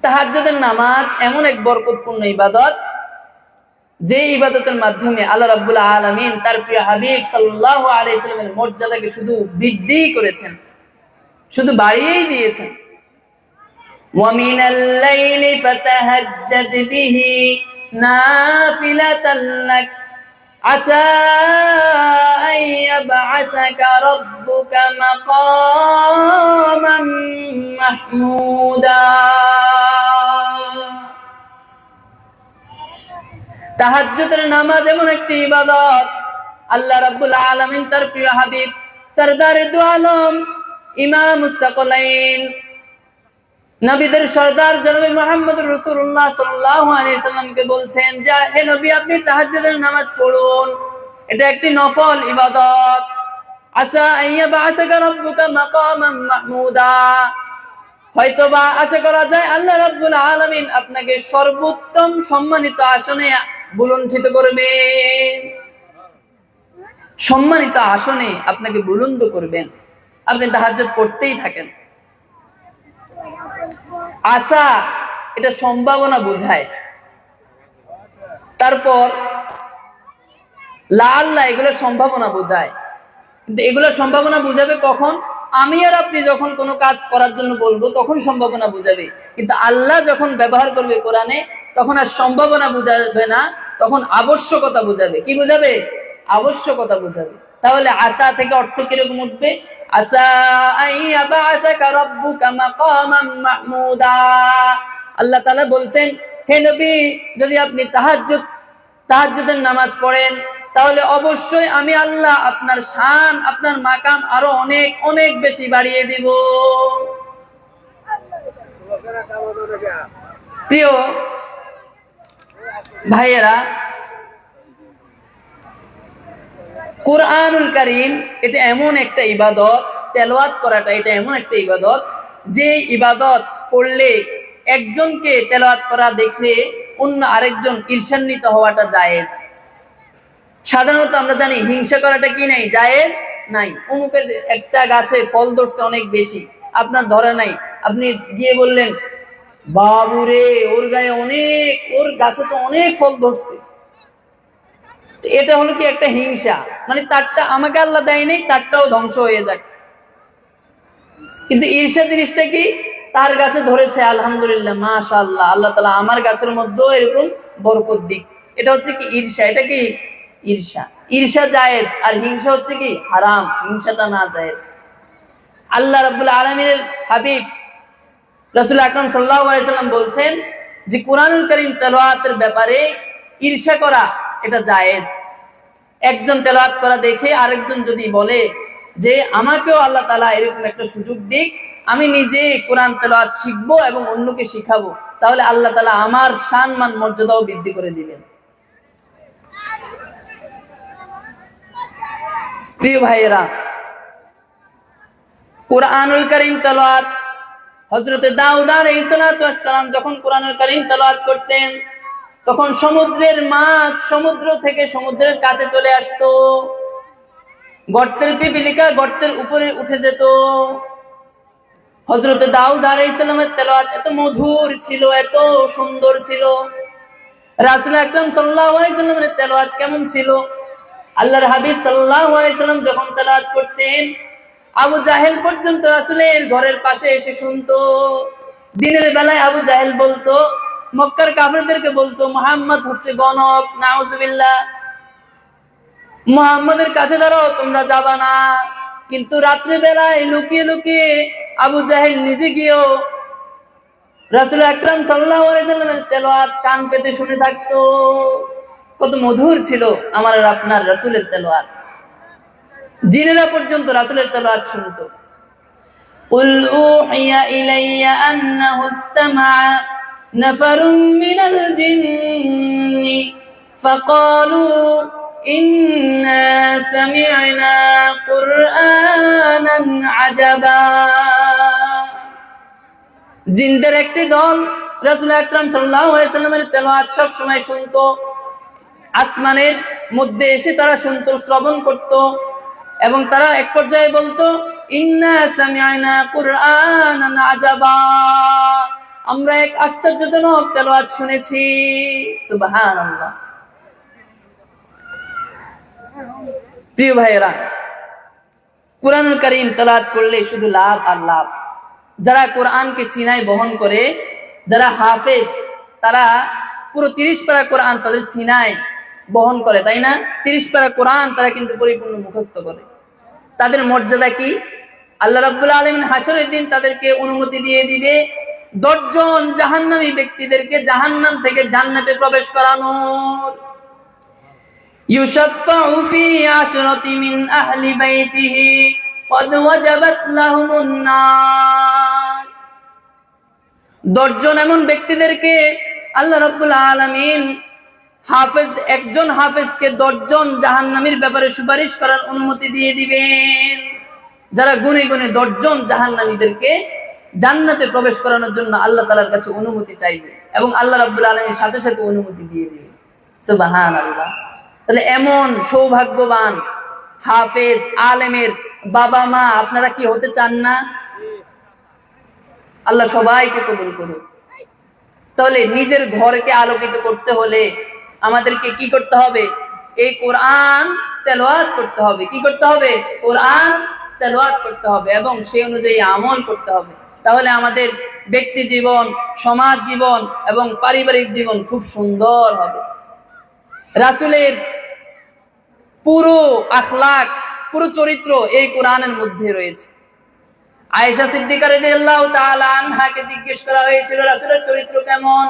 Speaker 1: তাহাজ্জুদের নামাজ এমন এক বরকতপূর্ণ ইবাদত, যে ইবাদতের মাধ্যমে আল্লাহ রাব্বুল আলামিন তার প্রিয় হাবিব সাল্লাল্লাহু আলাইহি সাল্লামের মর্যাদাকে শুধু বৃদ্ধি করেছেন, শুধু বাড়িয়েই দিয়েছেন। ওয়া মিনাল লাইলি ফাতাহাজ্জাদ বিহি নাফিলাতান লাক আসা আন ইয়াবআসাকা রাব্বুকা মাকামান মাহমুদা। তাহাজ্জুদের নামাজ এমন একটি ইবাদত, আল্লাহ রাব্বুল আলামিন তার প্রিয় হাবিব সরদারে দু আলম ইমামুস সাকলাইন নবীদের সরদার জনাবে মুহাম্মদুর রাসূলুল্লাহ সাল্লাল্লাহু আলাইহি সাল্লামকে বলছেন যে হে নবী, আপনি তাহাজ্জুদের নামাজ পড়ুন, এটা একটি নফল ইবাদত। আসা আইয়া বাআসাকা রাব্বুকা মাকামান মাহমুদা, হয়তোবা আশা করা যায় আল্লাহ রাব্বুল আলামিন আপনাকে সর্বোত্তম সম্মানিত আসনে বুলন্দিত করবেন, সম্মানিত আসনে আপনাকে বুলন্দ করবেন। আপনি তাহাজ্জুদ পড়তেই থাকেন। আশা এটা সম্ভাবনা বোঝায়। তারপর লাআল্লাহ এগুলো সম্ভাবনা বোঝায়, কিন্তু এগুলো সম্ভাবনা বুঝাবে কখন? আমি আর আপনি যখন কোনো কাজ করার জন্য বলবো তখন সম্ভাবনা বুঝাবে, কিন্তু আল্লাহ যখন ব্যবহার করবে কোরআনে তখন আর সম্ভাবনা বুঝাবে না, তখন আবশ্যকতা বুঝাবে। কি বুঝাবে? আবশ্যকতা বুঝাবে। তাহলে আসা থেকে অর্থ কিরকম উঠবে? আসা আইয়াবাসাকা রাব্বুকা মাকামান মাহমুদা। আল্লাহ তাআলা বলছেন, হে নবী, যদি আপনি তাহাজ্জুদের নামাজ পড়েন তাহলে অবশ্যই আমি আল্লাহ আপনার শান, আপনার মাকাম আরো অনেক অনেক বেশি বাড়িয়ে দিব। প্রিয় ভাইয়েরা, কুরআনুল কারীম এটা এমন একটা ইবাদত, তেলাওয়াত করাটা এটা এমন একটা ইবাদত যে ইবাদত করলে একজনকে তেলাওয়াত করা দেখে অন্য আরেকজন ঈর্ষান্বিত হওয়াটা জায়েজ। সাধারণত আমরা জানি হিংসা করাটা কি নাই, জায়েজ নাই। অমুকের একটা গাছে ফল ধরছে অনেক বেশি, আপনার ধরে নাই, আপনি গিয়ে বললেন, বাবুরে ওর গায়ে অনেক, ওর গাছে তো অনেক ফল ধরছে। এটা হলো কি একটা হিংসা, মানে তারটা আমাকে আল্লাহ দেয় নাই, তারটাও ধ্বংস হয়ে যাক। কিন্তু ঈর্ষা জিনিসটা কি? তার গাছে ধরেছে আলহামদুলিল্লাহ, মাশাআল্লাহ, আল্লাহ তাআলা আমার গাছের মধ্যেও এরকম বরকত দিক। এটা হচ্ছে কি? ঈর্ষা। এটা কি? ঈর্ষা। ঈর্ষা জায়েজ, আর হিংসা হচ্ছে কি? হারাম। হিংসাটা না জায়েজ। আল্লাহ রাব্বুল আলামিনের হাবিব রাসূল আকরাম সাল্লাল্লাহু আলাইহি সাল্লাম বলছেন যে কুরআনুল কারীম তেলাওয়াতের ব্যাপারে ঈর্ষা করা এটা জায়েজ। একজন তেলাওয়াত করা দেখে আরেকজন যদি বলে যে আমাকেও আল্লাহ তাআলা এরকম একটা সুযোগ দিক, আমি নিজে কোরআন তেলাওয়াত শিখবো এবং অন্যকে শিখাবো, তাহলে আল্লাহ তাআলা আমার সম্মান মর্যাদাও বৃদ্ধি করে দিবেন। প্রিয় ভাইয়েরা, কুরআনুল কারীম তেলাওয়াত হযরত দাউদ আলাইহিস সালাতু ওয়াস সালাম যখন কুরআনুল কারীম তেলাওয়াত করতেন তখন সমুদ্রের মাছ সমুদ্র থেকে সমুদ্রের কাছে চলে আসতো, গর্তের পিপিলিকা গর্তের উপরে উঠে যেত। হযরত দাউদ আলাইহিস সালামের তেলাওয়াত এত মধুর ছিল, এত সুন্দর ছিল। রাসূল আকরাম সাল্লাল্লাহু আলাইহি সাল্লামের তেলাওয়াত কেমন ছিল? আল্লাহর হাবিব সাল্লাল্লাহু আলাইহি সাল্লাম যখন তেলাওয়াত করতেন আবু জাহেল পর্যন্ত রাসূলের ঘরের পাশে এসে শুনতো। দিনের বেলায় আবু জাহেল বলতো, মক্কার কাফেরদেরকে বলতো, মুহাম্মদ হচ্ছে গণক, নাউজুবিল্লাহ, মুহাম্মাদের কাছে দাঁড়াও, তোমরা যাবা না। কিন্তু রাত্রি বেলায় লুকিয়ে লুকিয়ে আবু জাহেল নিজে গিয়েও রাসূল আকরাম সাল্লাল্লাহু আলাইহি সাল্লামের তেলাওয়াত কান পেতে শুনে থাকতো। কত মধুর ছিল আমার আর আপনার রাসূলের তেলাওয়াত। জিনেরা পর্যন্ত রাসূলের তেলাওয়াত শুনতো। কুল উহিয়া ইলাইয়া আন্নাহু ইসতামাআ নাফারুম মিনাল জিন্নি ফাকালু ইন্না সামি'না কুরআনান আজাবা। জিনদের একটি দল রাসূল আকরাম সাল্লাল্লাহু আলাইহি সাল্লামের তেলাওয়াত সব সময় শুনতো। আসমানের মধ্যে এসে তারা শুনতো, শ্রবণ করত, এবং তারা এক পর্যায়ে বলতো, ইন্না সামি'না কুরআনান আজাবা, আমরা এক আশ্চর্যজনক তেলাওয়াত শুনেছি। সুবহানাল্লাহ। প্রিয় ভাইয়েরা, কুরআনুল কারীম তেলাওয়াত করলে শুধু লাভ আর লাভ। যারা কোরআনকে সিনায় বহন করে, যারা হাফেজ, তারা পুরো 30 পারা কোরআন তাদের সিনায় বহন করে, তাই না? 30 পারা কোরআন তারা কিন্তু পরিপূর্ণ মুখস্থ করে। তাদের মর্যাদা কি? আল্লাহ রাব্বুল আলামিন হাসরের দিন তাদেরকে অনুমতি দিয়ে দিবে 10 জন জাহান্নামী ব্যক্তিদেরকে জাহান্নাম থেকে জান্নাতে প্রবেশ করানোর। ইউশাফাউ ফি আশরাতি মিন আহলি বাইতিহি ক্বাদ ওয়াজাবাত লাহুমুন নার। 10 জন এমন ব্যক্তিদেরকে আল্লাহ রাব্বুল আলামিন হাফেজ, একজন হাফেজকে 10 জন জাহান্নামীর ব্যাপারে সুপারিশ করার অনুমতি দিয়ে দিবেন। যারা গুনে গুনে 10 জন জাহান্নামীদেরকে জান্নাতে প্রবেশ করানোর জন্য আল্লাহ তাআলার কাছে অনুমতি চাইবে, এবং আল্লাহ রাব্বুল আলামিন সাথে সাথে অনুমতি দিয়ে দিবে। সুবহানাল্লাহ। তাহলে এমন সৌভাগ্যবান হাফেজ আলেমের বাবা মা আপনারা কি হতে চান না? আল্লাহ সবাইকে কবুল করুন। তাহলে নিজের ঘরকে আলোকিত করতে হলে আমাদেরকে কি করতে হবে? এই কোরআন তেলাওয়াত করতে হবে। কি করতে হবে? কোরআন তেলাওয়াত করতে হবে এবং সেই অনুযায়ী আমল করতে হবে। তাহলে আমাদের ব্যক্তি জীবন, সমাজ জীবন এবং পারিবারিক জীবন খুব সুন্দর হবে। রাসূলের পুরো আখলাক, পুরো চরিত্র এই কোরআনের মধ্যে রয়েছে। আয়েশা সিদ্দিকা রাদিয়াল্লাহু তাআলা আনহাকে জিজ্ঞেস করা হয়েছিল রাসূলের চরিত্র কেমন।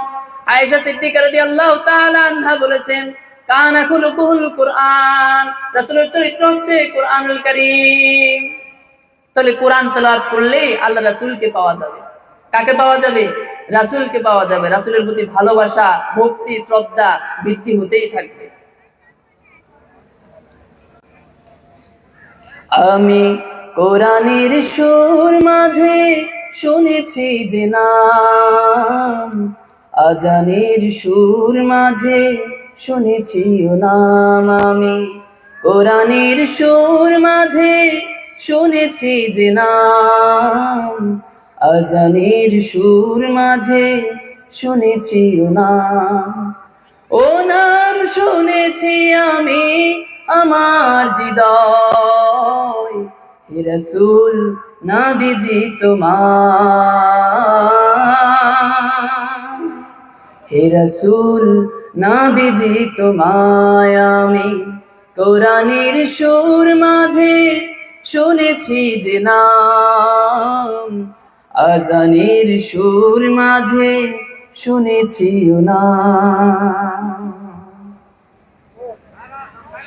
Speaker 1: আয়েশা সিদ্দিকা রাদিয়াল্লাহু তাআলা আনহা বলেছেন, কানা খুলুকুল কুরআন, রাসূলের চরিত্র হচ্ছে কুরআনুল কারীম। তাহলে কোরআন তেলাওয়াত করলে আল্লাহ রাসূলকে পাওয়া যাবে। কাকে পাওয়া যাবে? রাসূলকে পাওয়া যাবে। রাসূলের প্রতি ভালোবাসা, ভক্তি, শ্রদ্ধা বৃদ্ধি হতেই থাকবে। আমি কোরআনের সুর মাঝে শুনেছি যে নাম, আজানের সুর মাঝে শুনেছি ও নাম। আমি কোরআনের সুর মাঝে শুনেছি যে নাম, আজানের সুর মাঝে শুনেছি ও নাম। ও নাম শুনেছি আমি আমার হৃদয়, হে রাসূল নবীজি তোমার, হে রাসূল নবীজি তোমায় আমি কোরআনের সুর মাঝে শুনেছি যে নাম, আজানের সুর মাঝে শুনেছি ও নাম।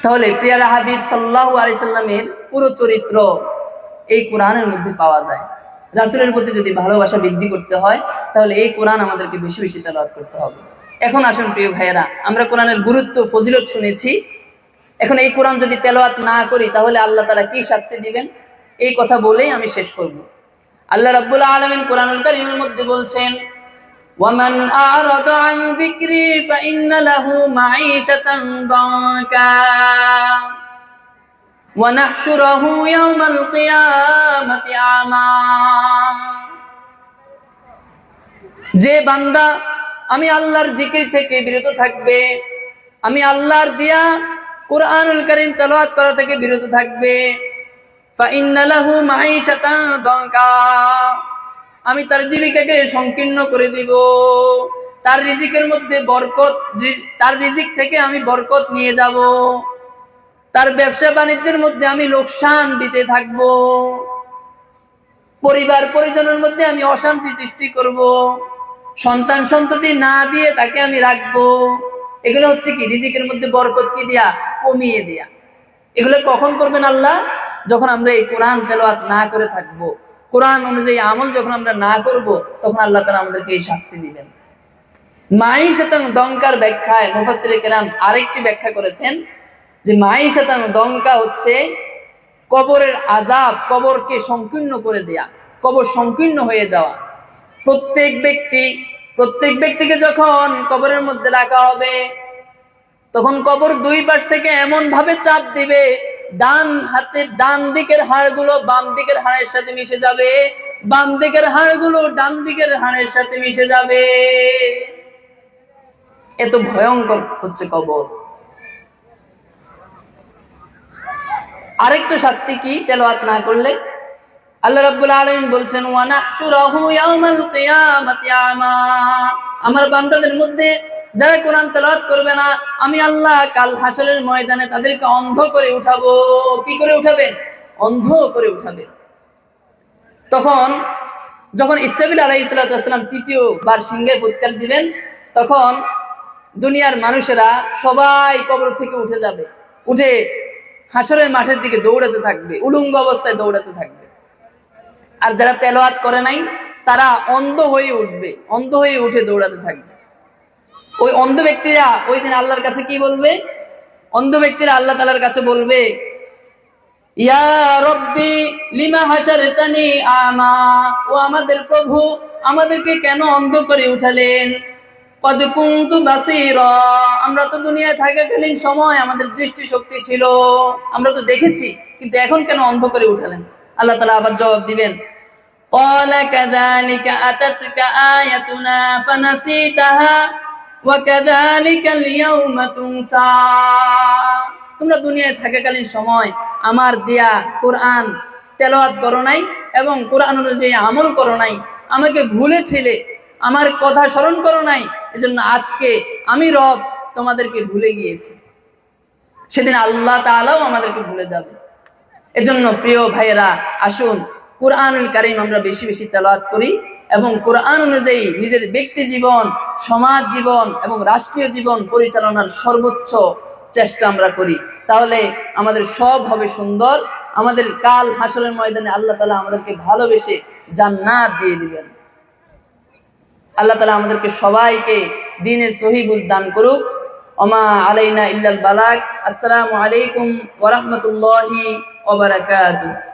Speaker 1: তাহলে প্রিয়া হাবিব সাল্লাল্লাহু আলাইহি সাল্লামের পুরো চরিত্র এই কোরআনের মধ্যে পাওয়া যায়। রাসূলের প্রতি যদি ভালোবাসা বৃদ্ধি করতে হয় তাহলে এই কোরআন আমাদেরকে বেশি বেশি তেলাওয়াত করতে হবে। এখন আসুন প্রিয় ভাইয়েরা, আমরা কোরআনের গুরুত্ব, ফজিলত শুনেছি। এখন এই কোরআন যদি তেলাওয়াত না করি তাহলে আল্লাহ তাআলা কি শাস্তি দিবেন এই কথা বলেই আমি শেষ করব। আল্লাহ রাব্বুল আলামিন কোরআনুল কারীমের মধ্যে বলছেন, وَمَنْ أَعْرَضَ عَنْ ذِكْرِي فَإِنَّ لَهُ مَعِيشَةً ضَنكًا وَنَحْشُرَهُ يَوْمَ الْقِيَامَةِ أَعْمَى। যে বান্দা আমি আল্লাহর জিকির থেকে বিরত থাকবে, আমি আল্লাহর দিয়া কুরআনুল কারীম তেলাওয়াত করা থেকে বিরত থাকবে, فَإِنَّ لَهُ مَعِيشَةً ضَنكًا, আমি তার জীবিকাকে সংকীর্ণ করে দিব। তার রিজিকের মধ্যে বরকত, তার রিজিক থেকে আমি বরকত নিয়ে যাব। তার ব্যবসা বাণিজ্যের মধ্যে আমি লোকসান দিতে থাকব। পরিবার পরিজনের মধ্যে আমি অশান্তি সৃষ্টি করব। সন্তান সন্ততি না দিয়ে তাকে আমি রাখবো। এগুলো হচ্ছে কি? রিজিকের মধ্যে বরকত কি দিয়া? কমিয়ে দিয়া। এগুলো কখন করবেন আল্লাহ? যখন আমরা এই কোরআন তেলাওয়াত না করে থাকবো, কোরআন অনুযায়ী আমল যখন আমরা না করব, তখন আল্লাহ তাআলা আমাদেরকে এই শাস্তি দিবেন। মাঈশাতান দঙ্কার ব্যাখ্যায় মুফাসসিরে কেরাম আরেকটি ব্যাখ্যা করেছেন যে মাঈশাতান দঙ্কা হচ্ছে কবরের আযাব, কবরকে সংকীর্ণ করে দেয়া, কবর সংকীর্ণ হয়ে যাওয়া। প্রত্যেক ব্যক্তিকে যখন কবরের মধ্যে রাখা হবে তখন কবর দুই পাশ থেকে এমন ভাবে চাপ দিবে, ডান দিকের হাড়গুলো বাম দিকের হাড়ের সাথে মিশে যাবে, বাম দিকের হাড়গুলো ডান দিকের হাড়ের সাথে মিশে যাবে। এত ভয়ঙ্কর হচ্ছে কবর। আরেকটা শাস্তি কি তেলাওয়াত না করলে? আল্লাহ রাব্বুল আলামিন বলছেন, ওয়া নাহশুরাহু ইয়াওমাল কিয়ামাতি আমা, আমার বান্দাদের মধ্যে যারা কোরআন তেলাওয়াত করবে না, আমি আল্লাহ কাল হাসরের ময়দানে তাদেরকে অন্ধ করে উঠাবো। কি করে উঠাবেন? অন্ধ করে উঠাবেন। তখন যখন ইসরাফিল আলাইহিস সালাম তৃতীয়বার সিংহে ফুৎকার দিবেন, তখন দুনিয়ার মানুষেরা সবাই কবর থেকে উঠে যাবে, উঠে হাসরের মাঠের দিকে দৌড়াতে থাকবে, উলঙ্গ অবস্থায় দৌড়াতে থাকবে। আর যারা তেলাওয়াত করে নাই তারা অন্ধ হয়ে উঠবে, অন্ধ হয়ে উঠে দৌড়াতে থাকবে। ওই অন্ধ ব্যক্তিরা ওই দিন আল্লাহর কাছে কি বলবে? অন্ধ ব্যক্তিরা আল্লাহ তাআলার কাছে বলবে, ইয়া রব্বি লিমা হাশারতানি আমা, ও আমাদের প্রভু, আমাদেরকে কেন অন্ধ করে উঠালেন? কদ কুনতু বাসীরা, আমরা তো দুনিয়ায় থাকাকালীন সময় আমাদের দৃষ্টি শক্তি ছিল, আমরা তো দেখেছি, কিন্তু এখন কেন অন্ধ করে উঠালেন? আল্লাহ তাআলা আবার জবাব দিবেন, ক্বালা কাযালিকা আতাতকা আয়াতুনা ফানাসিতাহা ওয়া কাযালিকাল ইয়াউমা তুনসা। তোমরা দুনিয়ায় থাকাকালীন সময় আমার দেয়া কোরআন তেলাওয়াত করো নাই এবং কোরআন অনুযায়ী আমল করো নাই, আমাকে ভুলেছিলে, আমার কথা স্মরণ করো নাই, এজন্য আজকে আমি রব তোমাদেরকে ভুলে গিয়েছি। সেদিন আল্লাহ তাআলাও আমাদেরকে ভুলে যাবে। এজন্য প্রিয় ভাইয়েরা, আসুন কোরআনুল কারীম আমরা বেশি বেশি তেলাওয়াত করি এবং কোরআন অনুযায়ী নিজের ব্যক্তি জীবন, সমাজ জীবন এবং রাষ্ট্রীয় জীবন পরিচালনার সর্বোচ্চ চেষ্টা আমরা করি। তাহলে আমাদের সব হবে সুন্দর। আমাদের কাল হাসরের ময়দানে আল্লাহ তাআলা আমাদেরকে ভালোবেসে জান্নাত দিয়ে দিবেন। আল্লাহ তাআলা আমাদেরকে সবাইকে দ্বীনের সহিহ বুঝ দান করুক। ওমা আলাইনা ইল্লাল বালাগ। আসসালামু আলাইকুম ওয়া রাহমাতুল্লাহি ওয়া বারাকাতুহু।